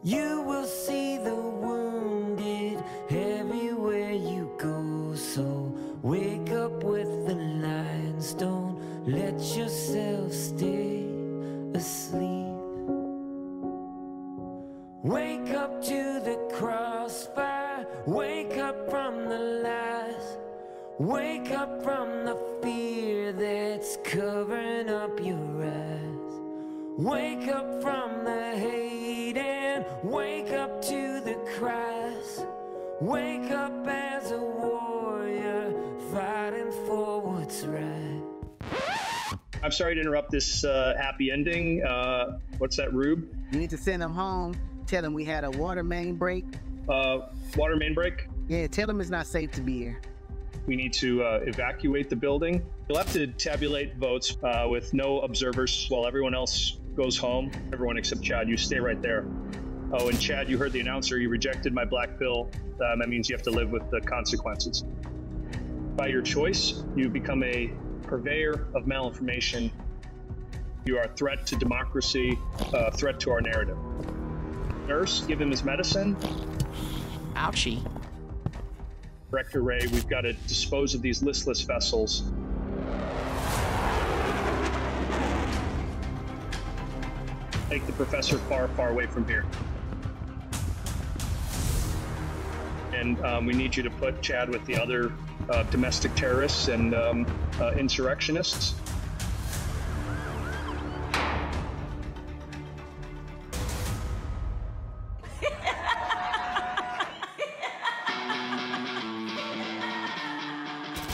you will see the wounded everywhere you go. So wake up with the lions, don't let yourself stay asleep. Wake up to the crossfire, wake up from the lies, wake up from the fear that's covering up your eyes. Wake up from the hate and wake up to the cries. Wake up as a warrior fighting for what's right. I'm sorry to interrupt this happy ending. What's that, Rube? You need to send them home. Tell them we had a water main break. Water main break? Yeah, tell them it's not safe to be here. We need to evacuate the building. You'll have to tabulate votes with no observers while everyone else goes home. Everyone except Chad, you stay right there. Oh, and Chad, you heard the announcer. You rejected my black pill. That means you have to live with the consequences. By your choice, you become a purveyor of malinformation. You are a threat to democracy, a threat to our narrative. Nurse, give him his medicine. Ouchie. Director Ray, we've got to dispose of these listless vessels. Take the professor far, far away from here. And we need you to put Chad with the other domestic terrorists and insurrectionists.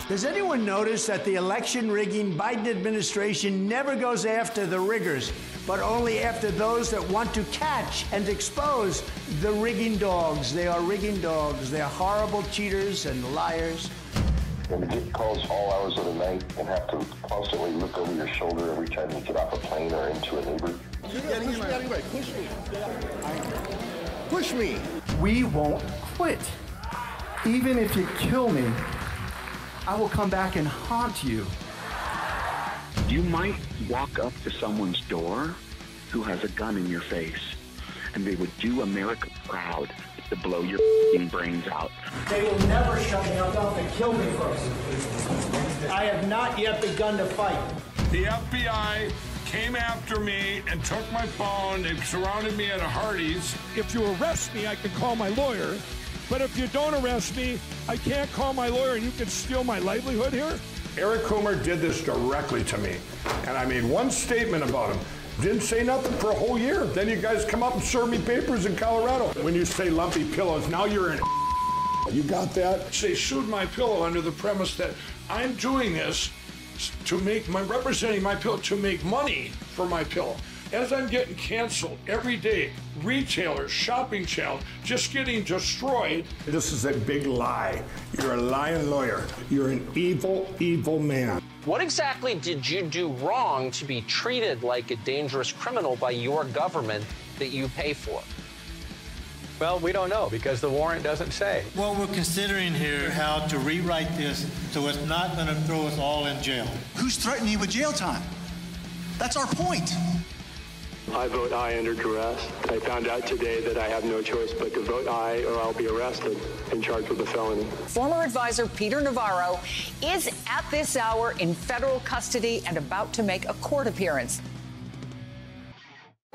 Does anyone notice that the election rigging Biden administration never goes after the riggers, but only after those that want to catch and expose the rigging dogs? They are rigging dogs. They're horrible cheaters and liars. And to get calls all hours of the night and have to constantly look over your shoulder every time you get off a plane or into a neighbor. Push me. Push me. We won't quit. Even if you kill me, I will come back and haunt you. You might walk up to someone's door who has a gun in your face, and they would do America proud to blow your brains out. They will never shut me up. They'll have to kill me first. I have not yet begun to fight. The FBI came after me and took my phone and surrounded me at a Hardee's. If you arrest me, I can call my lawyer. But if you don't arrest me, I can't call my lawyer and you can steal my livelihood here? Eric Coomer did this directly to me, and I made one statement about him. Didn't say nothing for a whole year. Then you guys come up and serve me papers in Colorado. When you say lumpy pillows, now you're in. You got that? They sued my pillow under the premise that I'm doing this to representing my pillow to make money for my pillow. As I'm getting canceled every day, retailers, shopping channels, just getting destroyed. This is a big lie. You're a lying lawyer. You're an evil, evil man. What exactly did you do wrong to be treated like a dangerous criminal by your government that you pay for? Well, we don't know because the warrant doesn't say. What we're considering here, how to rewrite this so it's not going to throw us all in jail. Who's threatening you with jail time? That's our point. I vote aye under duress. I found out today that I have no choice but to vote aye or I'll be arrested and charged with a felony. Former advisor Peter Navarro is at this hour in federal custody and about to make a court appearance.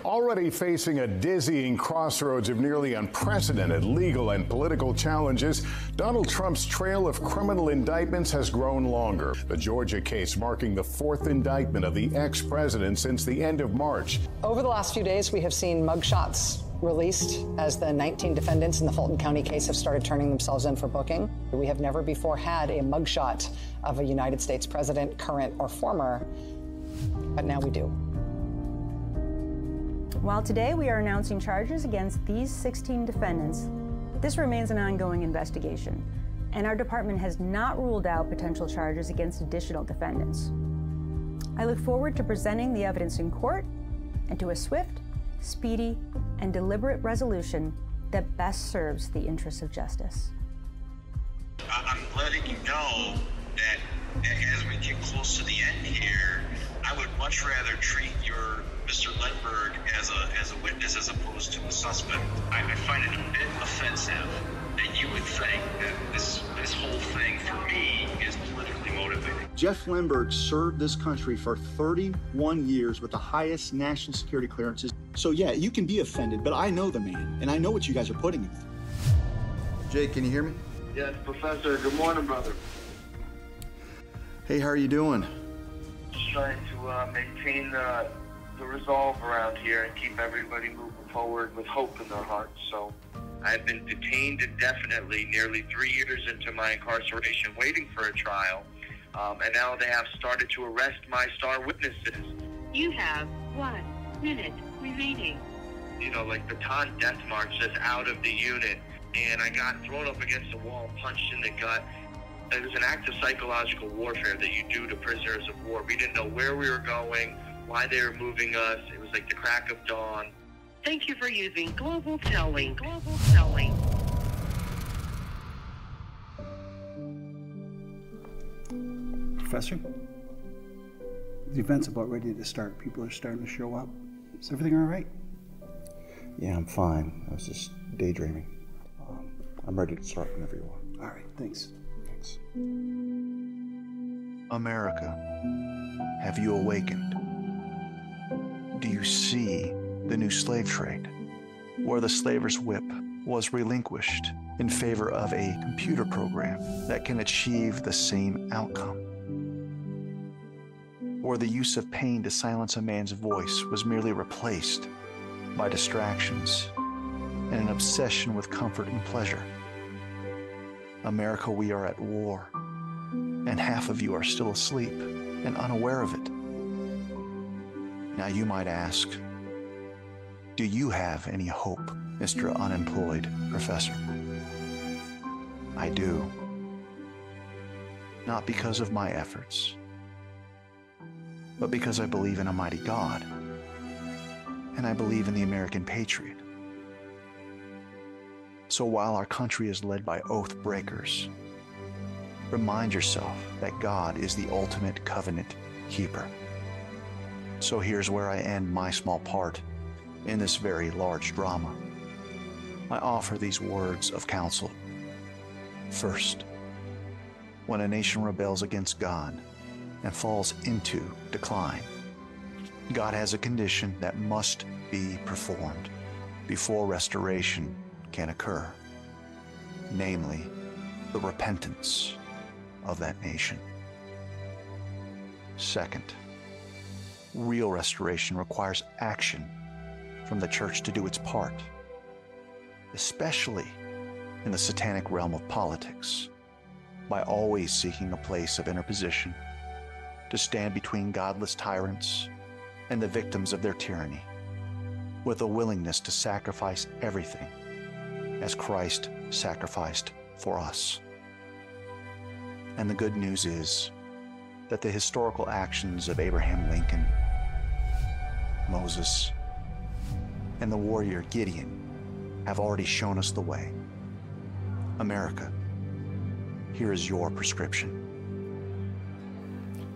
Already facing a dizzying crossroads of nearly unprecedented legal and political challenges, Donald Trump's trail of criminal indictments has grown longer. The Georgia case marking the fourth indictment of the ex-president since the end of March. Over the last few days, we have seen mugshots released as the 19 defendants in the Fulton County case have started turning themselves in for booking. We have never before had a mugshot of a United States president, current or former, but now we do. While today we are announcing charges against these 16 defendants, this remains an ongoing investigation, and our department has not ruled out potential charges against additional defendants. I look forward to presenting the evidence in court and to a swift, speedy, and deliberate resolution that best serves the interests of justice. I'm letting you know that as we get close to the end here, I would much rather treat your Mr. Lindbergh as a witness as opposed to a suspect. I find it a bit offensive that you would think that this whole thing for me is politically motivated. Jeff Lindbergh served this country for 31 years with the highest national security clearances. So yeah, you can be offended, but I know the man, and I know what you guys are putting him through. Jake, can you hear me? Yes, Professor. Good morning, brother. Hey, how are you doing? Just trying to maintain the resolve around here and keep everybody moving forward with hope in their hearts. So I've been detained indefinitely, nearly 3 years into my incarceration, waiting for a trial. And now they have started to arrest my star witnesses. You have 1 minute remaining. You know, like baton death march that's out of the unit. And I got thrown up against the wall, punched in the gut. It was an act of psychological warfare that you do to prisoners of war. We didn't know where we were going, why they were moving us. It was like the crack of dawn. Thank you for using Global Telling. Global Telling. Professor, the event's about ready to start. People are starting to show up. Is everything all right? Yeah, I'm fine. I was just daydreaming. I'm ready to start whenever you are. All right, thanks. Thanks. America, have you awakened? Do you see the new slave trade, where the slaver's whip was relinquished in favor of a computer program that can achieve the same outcome? Or the use of pain to silence a man's voice was merely replaced by distractions and an obsession with comfort and pleasure? America, we are at war. and half of you are still asleep and unaware of it. Now you might ask, do you have any hope, Mr. Unemployed Professor? I do. Not because of my efforts, but because I believe in a mighty God, and I believe in the American patriot. So while our country is led by oath breakers, remind yourself that God is the ultimate covenant keeper. So here's where I end my small part in this very large drama. I offer these words of counsel. First, when a nation rebels against God and falls into decline, God has a condition that must be performed before restoration can occur, namely the repentance of that nation. Second, real restoration requires action from the church to do its part, especially in the satanic realm of politics, by always seeking a place of interposition to stand between godless tyrants and the victims of their tyranny, with a willingness to sacrifice everything as Christ sacrificed for us. And the good news is that the historical actions of Abraham Lincoln, Moses, and the warrior Gideon have already shown us the way. America, here is your prescription.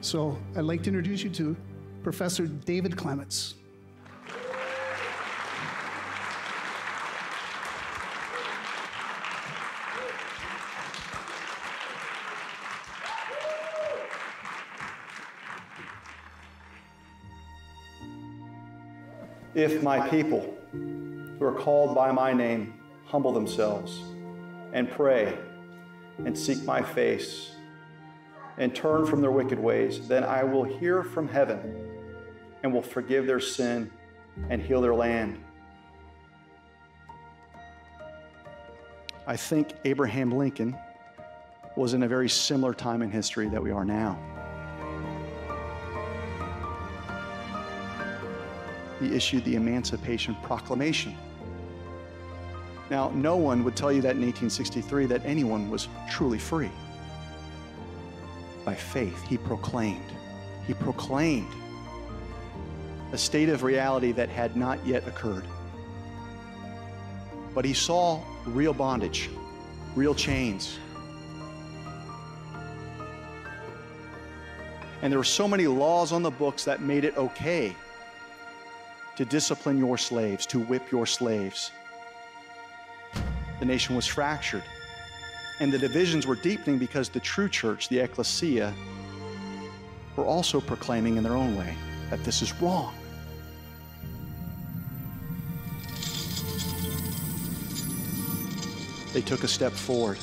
So I'd like to introduce you to Professor David Clements. If my people, who are called by my name, humble themselves and pray and seek my face and turn from their wicked ways, then I will hear from heaven and will forgive their sin and heal their land. I think Abraham Lincoln was in a very similar time in history that we are now. He issued the Emancipation Proclamation. Now, no one would tell you that in 1863 that anyone was truly free. By faith, he proclaimed a state of reality that had not yet occurred. But he saw real bondage, real chains. And there were so many laws on the books that made it okay to discipline your slaves, to whip your slaves. The nation was fractured, and the divisions were deepening because the true church, the ecclesia, were also proclaiming in their own way that this is wrong. They took a step forward.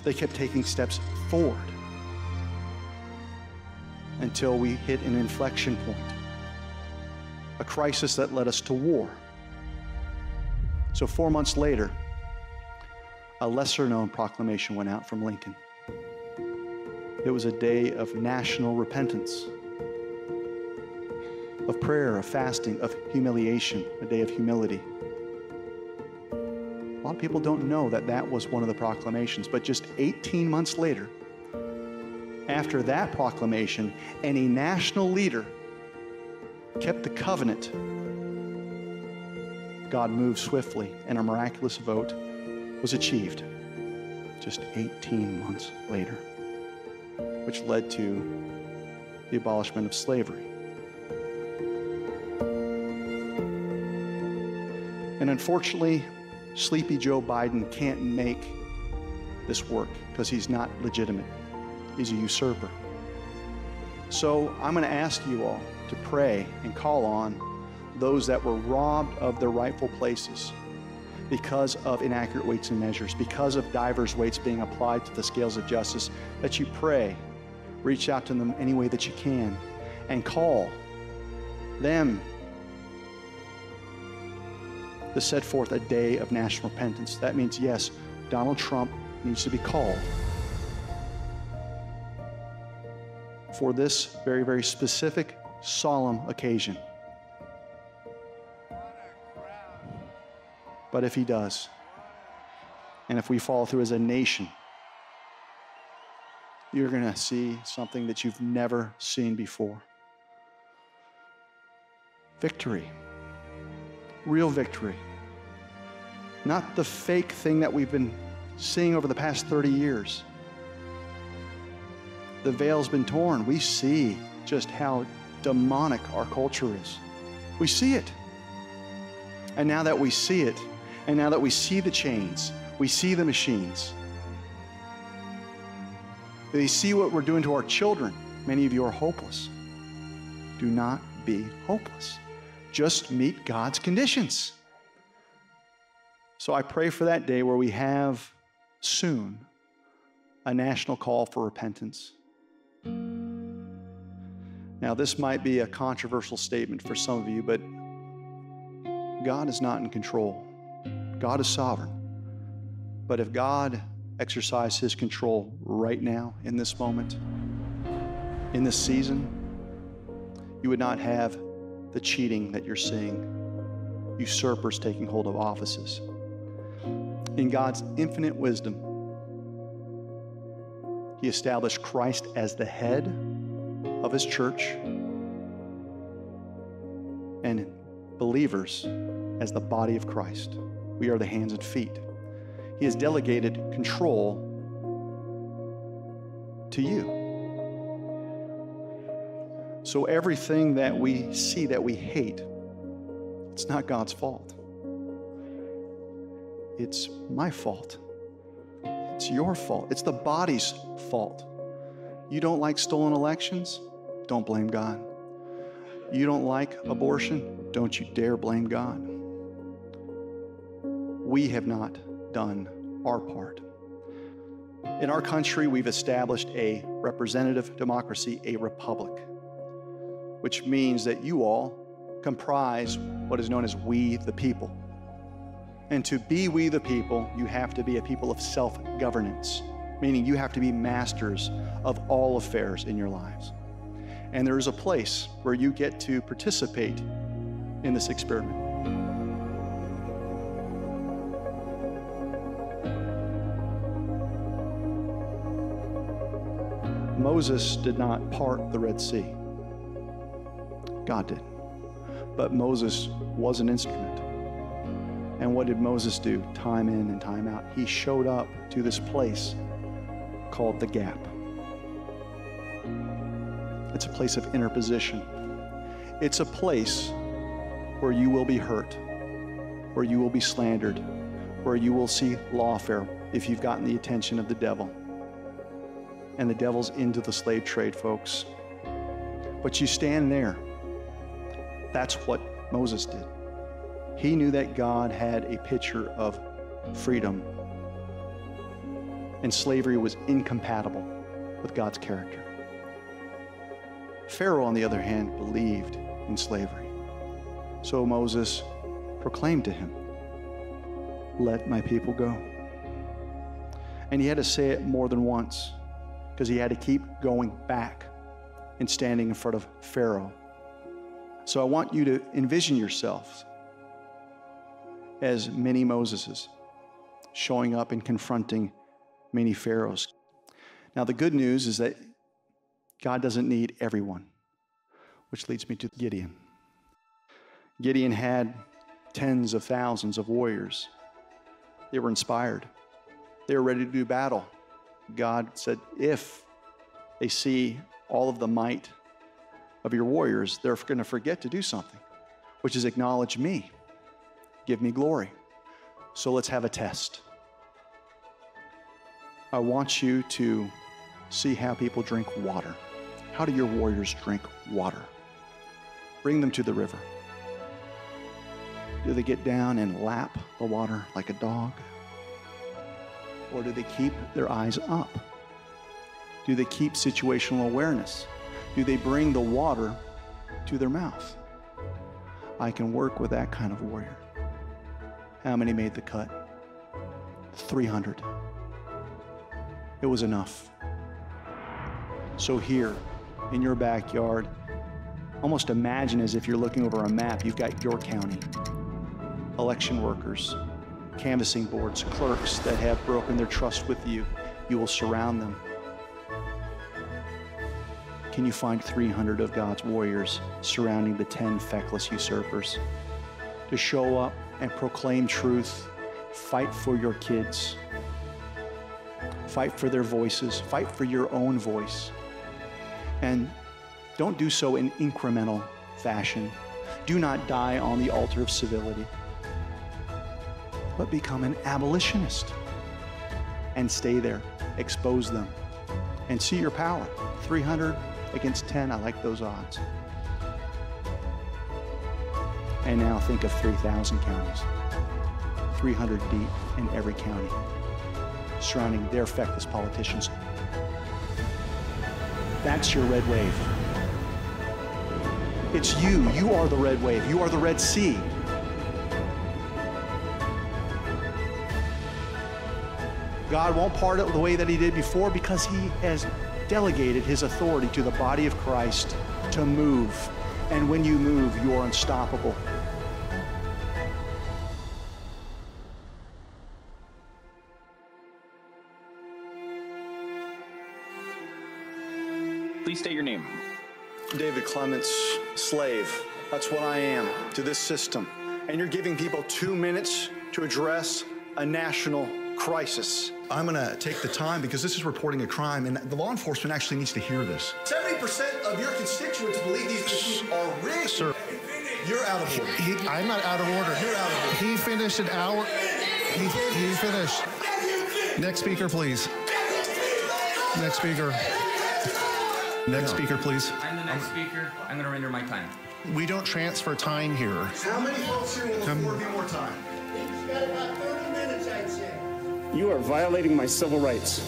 They kept taking steps forward until we hit an inflection point, a crisis that led us to war. So 4 months later, a lesser-known proclamation went out from Lincoln. It was a day of national repentance, of prayer, of fasting, of humiliation, a day of humility. A lot of people don't know that that was one of the proclamations, but just 18 months later, after that proclamation, and a national leader kept the covenant, God moved swiftly, and a miraculous vote was achieved just 18 months later, which led to the abolishment of slavery. And unfortunately, sleepy Joe Biden can't make this work because he's not legitimate. He's a usurper. So I'm going to ask you all to pray and call on those that were robbed of their rightful places because of inaccurate weights and measures, because of divers weights being applied to the scales of justice, that you pray, reach out to them any way that you can, and call them to set forth a day of national repentance. That means, yes, Donald Trump needs to be called. for this very, very specific, solemn occasion. But if he does, and if we follow through as a nation, you're going to see something that you've never seen before. Victory. Real victory. Not the fake thing that we've been seeing over the past 30 years. The veil's been torn. We see just how demonic our culture is. We see it. And now that we see it, and now that we see the chains, we see the machines, they see what we're doing to our children. Many of you are hopeless. Do not be hopeless. Just meet God's conditions. So I pray for that day where we have soon a national call for repentance. Now, this might be a controversial statement for some of you, but God is not in control. God is sovereign. But if God exercised his control right now, in this moment, in this season, you would not have the cheating that you're seeing, usurpers taking hold of offices. In God's infinite wisdom, he established Christ as the head of his church and believers as the body of Christ. We are the hands and feet. He has delegated control to you. So everything that we see that we hate, it's not God's fault. It's my fault. It's your fault. It's the body's fault. You don't like stolen elections? Don't blame God. You don't like abortion? Don't you dare blame God. We have not done our part. In our country, we've established a representative democracy, a republic, which means that you all comprise what is known as we the people. And to be we the people, you have to be a people of self-governance, meaning you have to be masters of all affairs in your lives. And there is a place where you get to participate in this experiment. Moses did not part the Red Sea. God did. But Moses was an instrument. And what did Moses do time in and time out? He showed up to this place called the gap. It's a place of interposition. It's a place where you will be hurt, where you will be slandered, where you will see lawfare if you've gotten the attention of the devil. And the devil's into the slave trade, folks. But you stand there. That's what Moses did. He knew that God had a picture of freedom, and slavery was incompatible with God's character. Pharaoh, on the other hand, believed in slavery. So Moses proclaimed to him, "Let my people go." And he had to say it more than once, because he had to keep going back and standing in front of Pharaoh. So I want you to envision yourself as many Moseses showing up and confronting many Pharaohs. Now, the good news is that God doesn't need everyone, which leads me to Gideon. Gideon had tens of thousands of warriors. They were inspired. They were ready to do battle. God said, if they see all of the might of your warriors, they're going to forget to do something, which is acknowledge me. Give me glory. So let's have a test. I want you to see how people drink water. How do your warriors drink water? Bring them to the river. Do they get down and lap the water like a dog? Or do they keep their eyes up? Do they keep situational awareness? Do they bring the water to their mouth? I can work with that kind of warrior. How many made the cut? 300. It was enough. So here, in your backyard. Almost imagine as if you're looking over a map, you've got your county. Election workers, canvassing boards, clerks that have broken their trust with you. You will surround them. Can you find 300 of God's warriors surrounding the 10 feckless usurpers to show up and proclaim truth, fight for your kids, fight for their voices, fight for your own voice, and don't do so in incremental fashion. Do not die on the altar of civility, but become an abolitionist and stay there, expose them, and see your power. 300 against 10, I like those odds. And now think of 3,000 counties, 300 deep in every county, surrounding their feckless politicians. That's your red wave. It's you. You are the red wave. You are the Red Sea. God won't part it the way that he did before because he has delegated his authority to the body of Christ to move. And when you move, you are unstoppable. Please state your name. David Clements, slave. That's what I am to this system. And you're giving people 2 minutes to address a national crisis. I'm going to take the time because this is reporting a crime, and the law enforcement actually needs to hear this. 70% of your constituents believe these issues are rigged. Sir, you're out of order. I'm not out of order. You're out of order. He finished an hour. He finished. Next speaker, please. Next speaker. Next speaker, please. I'm the next speaker. I'm going to render my time. We don't transfer time here. How many folks here will afford me more time? He's got about 30 minutes, I'd say. You are violating my civil rights.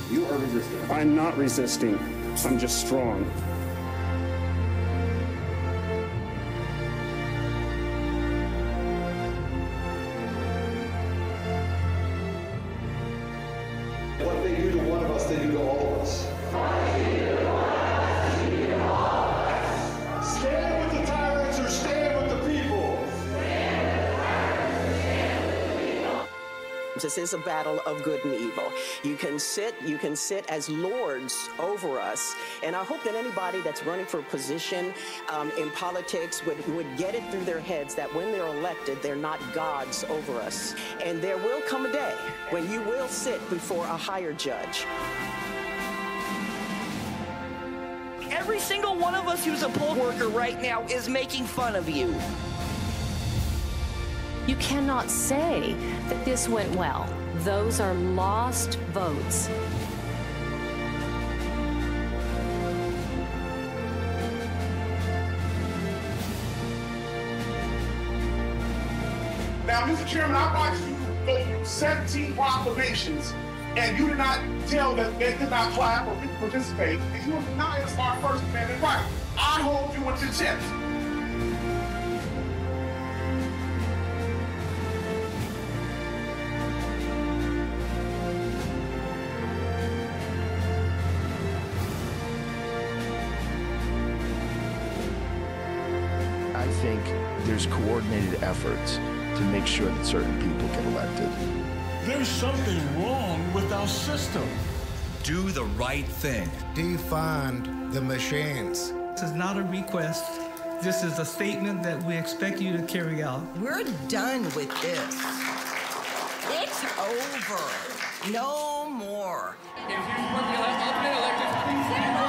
You are resisting. I'm not resisting. I'm just strong. What they do to one of us, they do to all of us. Stand with the tyrants or stand with the people. This is a battle of good and evil. You can sit as lords over us. And I hope that anybody that's running for a position in politics would get it through their heads that when they're elected, they're not gods over us. And there will come a day when you will sit before a higher judge. Every single one of us who's a poll worker right now is making fun of you. You cannot say that this went well. Those are lost votes. Now, Mr. Chairman, I watched you go through 17 proclamations, and you did not tell that they did not clap or participate, and you were denying us our First Amendment right. I hold you in contempt. I think there's coordinated efforts to make sure that certain people get elected. There's something wrong with our system. Do the right thing. Defund the machines. This is not a request. This is a statement that we expect you to carry out. We're done with this. It's over. No more. If you support the ultimate electors, please stand up.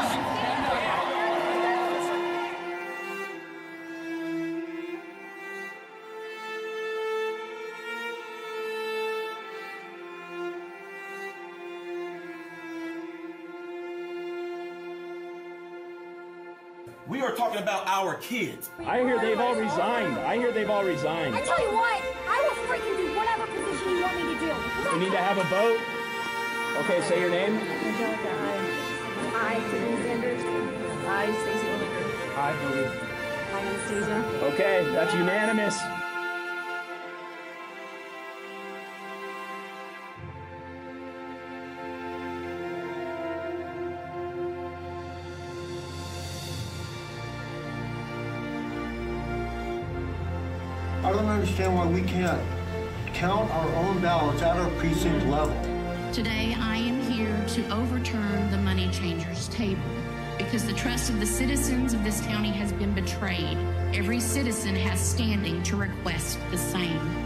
We are talking about our kids. I hear they've all resigned. I tell you what, I will freaking do whatever position you want me to do. We need to have a vote. Okay, say your name. Angelica, I, Tiffany Sanders. I, Stacey Oliver. I believe. I, Anastasia. Okay, that's unanimous. I don't understand why we can't count our own ballots at our precinct level. Today, I am here to overturn the money changers table because the trust of the citizens of this county has been betrayed. Every citizen has standing to request the same.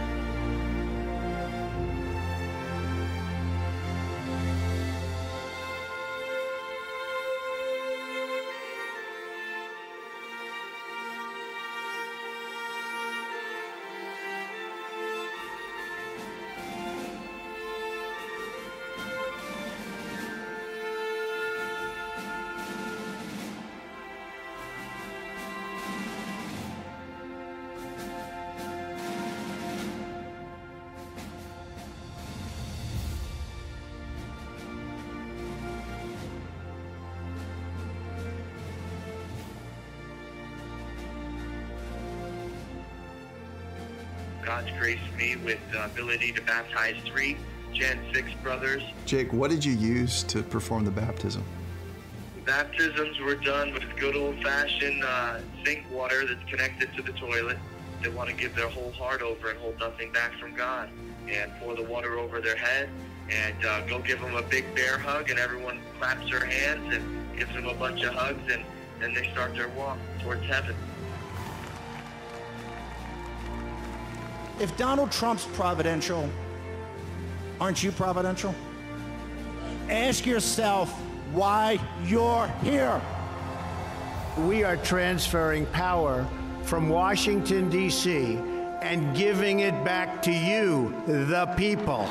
God's graced me with the ability to baptize 3 Gen 6 brothers. Jake, what did you use to perform the baptism? Baptisms were done with good old-fashioned sink water that's connected to the toilet. They want to give their whole heart over and hold nothing back from God. And pour the water over their head and go give them a big bear hug, and everyone claps their hands and gives them a bunch of hugs, and then they start their walk towards heaven. If Donald Trump's providential, aren't you providential? Ask yourself why you're here. We are transferring power from Washington, D.C., and giving it back to you, the people.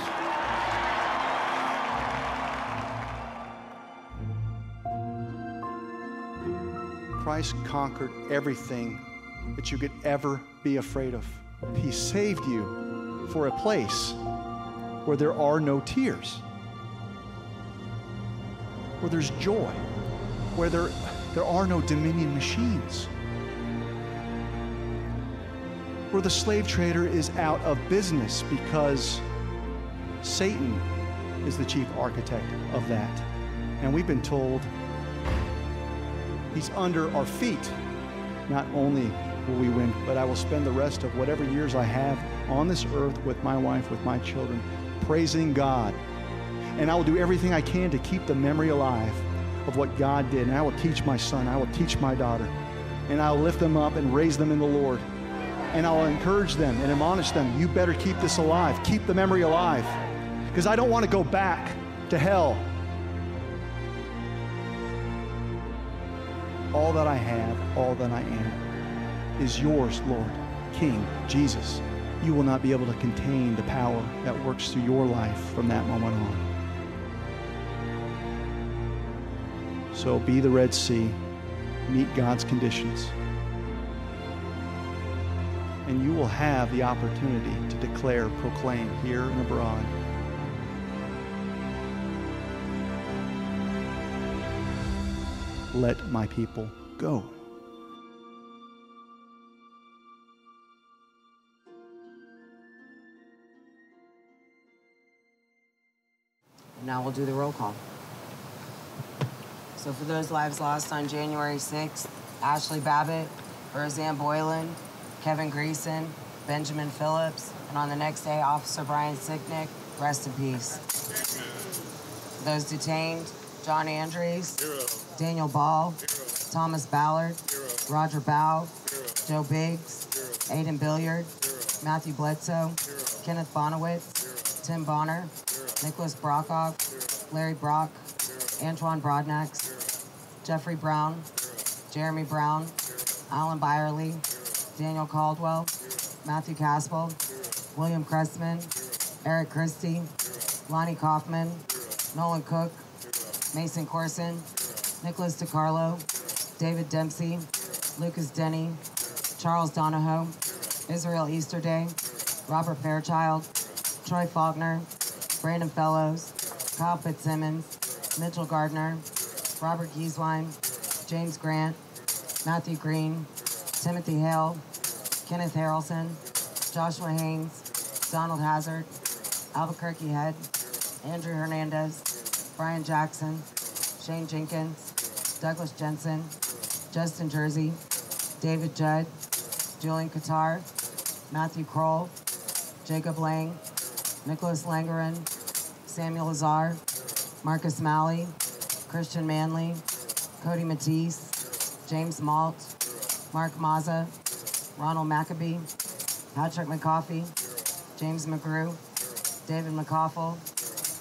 Christ conquered everything that you could ever be afraid of. He saved you for a place where there are no tears, where there's joy, where there are no dominion machines, where the slave trader is out of business because Satan is the chief architect of that. And we've been told he's under our feet. Not only will we win, but I will spend the rest of whatever years I have on this earth with my wife, with my children, praising God. And I will do everything I can to keep the memory alive of what God did. And I will teach my son, I will teach my daughter, and I will lift them up and raise them in the Lord. And I'll encourage them and admonish them, you better keep this alive, keep the memory alive, because I don't want to go back to hell. All that I have, all that I am, is yours, Lord, King Jesus. You will not be able to contain the power that works through your life from that moment on. So be the Red Sea, meet God's conditions, and you will have the opportunity to declare, proclaim here and abroad, let my people go. Now we'll do the roll call. So for those lives lost on January 6th, Ashley Babbitt, Roseanne Boylan, Kevin Greason, Benjamin Phillips, and on the next day, Officer Brian Sicknick, rest in peace. For those detained, John Andrews, Daniel Ball, Thomas Ballard, Roger Bow, Joe Biggs, Aiden Billiard, Matthew Bledsoe, Kenneth Bonowitz, Tim Bonner, Nicholas Brockhoff, Larry Brock, Antoine Broadnax, Jeffrey Brown, Jeremy Brown, Alan Byerly, Daniel Caldwell, Matthew Caspel, William Cressman, Eric Christie, Lonnie Kaufman, Nolan Cook, Mason Corson, Nicholas DiCarlo, David Dempsey, Lucas Denny, Charles Donahoe, Israel Easterday, Robert Fairchild, Troy Faulkner, Brandon Fellows, Kyle Fitzsimmons, Mitchell Gardner, Robert Gieswein, James Grant, Matthew Green, Timothy Hale, Kenneth Harrelson, Joshua Haynes, Donald Hazard, Albuquerque Head, Andrew Hernandez, Brian Jackson, Shane Jenkins, Douglas Jensen, Justin Jersey, David Judd, Julian Qatar, Matthew Kroll, Jacob Lang, Nicholas Langerin, Samuel Azar, Marcus Malley, Christian Manley, Cody Matisse, James Malt, Mark Mazza, Ronald Maccabee, Patrick McCoffey, James McGrew, David McCoffell,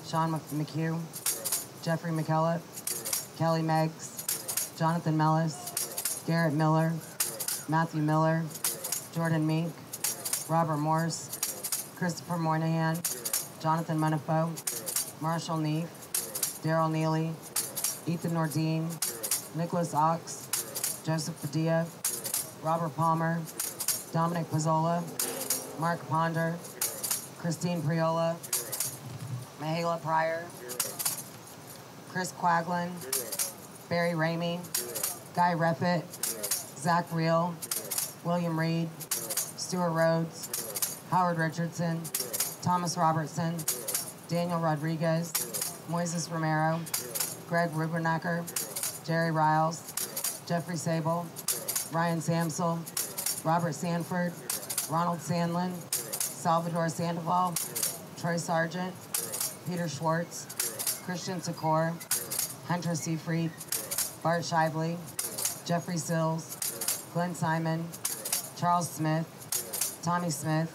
Sean McHugh, Jeffrey McKellop, Kelly Meggs, Jonathan Mellis, Garrett Miller, Matthew Miller, Jordan Meek, Robert Morse, Christopher Moynihan, Jonathan Munifo, Marshall Neef, Daryl Neely, Ethan Nordine, Nicholas Ox, Joseph Padilla, Robert Palmer, Dominic Pizzola, Mark Ponder, Christine Priola, Mahala Pryor, Chris Quaglin, Barry Ramey, Guy Reffitt, Zach Reel, William Reed, Stuart Rhodes, Howard Richardson, Thomas Robertson, Daniel Rodriguez, Moises Romero, Greg Rubernacker, Jerry Riles, Jeffrey Sable, Ryan Samsel, Robert Sanford, Ronald Sandlin, Salvador Sandoval, Troy Sargent, Peter Schwartz, Christian Secor, Hunter Seafried, Bart Shively, Jeffrey Sills, Glenn Simon, Charles Smith, Tommy Smith,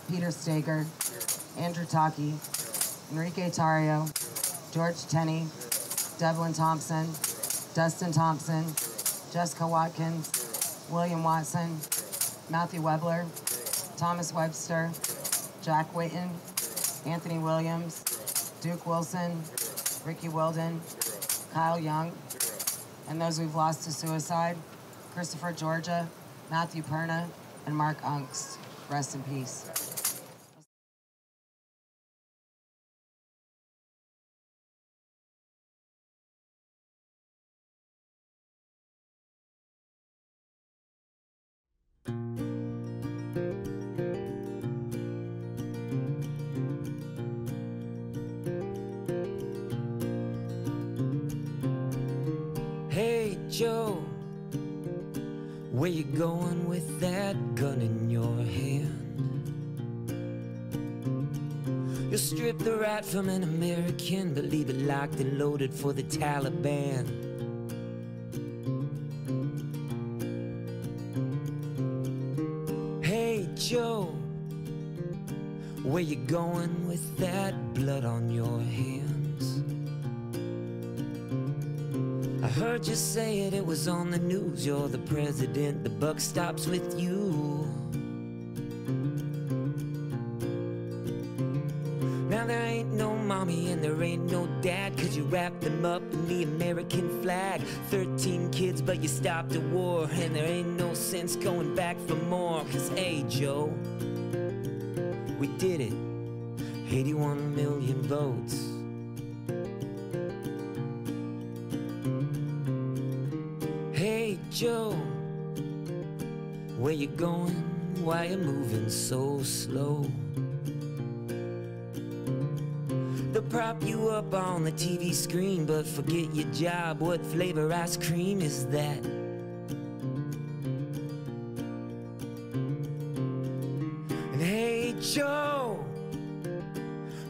Peter Stager, Andrew Taki, Enrique Tario, George Tenney, Devlin Thompson, Dustin Thompson, Jessica Watkins, William Watson, Matthew Webler, Thomas Webster, Jack Whitten, Anthony Williams, Duke Wilson, Ricky Wilden, Kyle Young, and those we've lost to suicide, Christopher Georgia, Matthew Perna, and Mark Unks. Rest in peace. Hey Joe, where you going with that gun in your hand? You'll strip the rat from an American, but leave it locked and loaded for the Taliban. Hey Joe, where you going with that blood on your hands? I heard you say it was on the news. You're the president, the buck stops with you. Now there ain't no mommy and there ain't no dad, 'cause you wrapped them up in the American flag. 13 kids but you stopped a war, and there ain't no sense going back for more. 'Cause hey Joe, we did it, 81 million votes. Hey Joe, where you going? Why you moving so slow? They'll prop you up on the TV screen, but forget your job. What flavor ice cream is that? And hey Joe,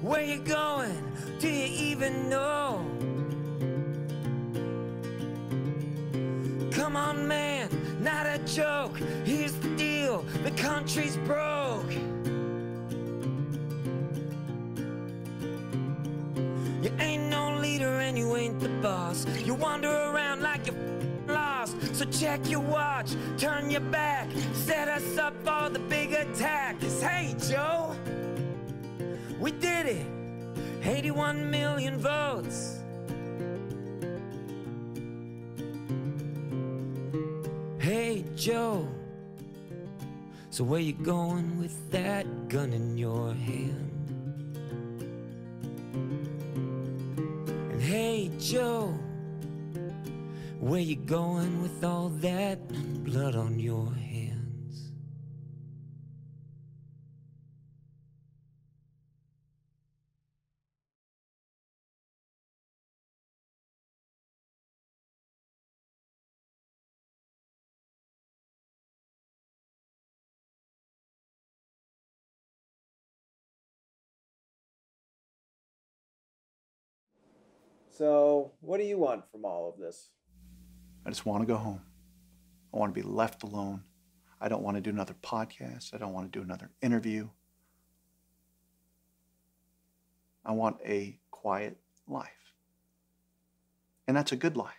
where you going? Do you even know? Come on man, not a joke. Here's the deal, the country's broke. You ain't no leader and you ain't the boss. You wander around like you're lost. So check your watch, turn your back, set us up for the big attack. 'Cause hey Joe, we did it, 81 million votes. Hey Joe, so where you going with that gun in your hand? And hey Joe, where you going with all that blood on your hand? So, what do you want from all of this? I just want to go home. I want to be left alone. I don't want to do another podcast. I don't want to do another interview. I want a quiet life. And that's a good life.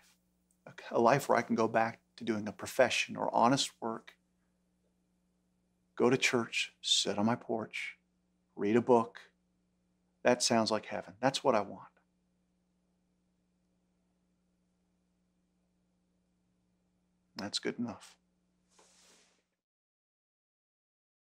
A life where I can go back to doing a profession or honest work, go to church, sit on my porch, read a book. That sounds like heaven. That's what I want. That's good enough.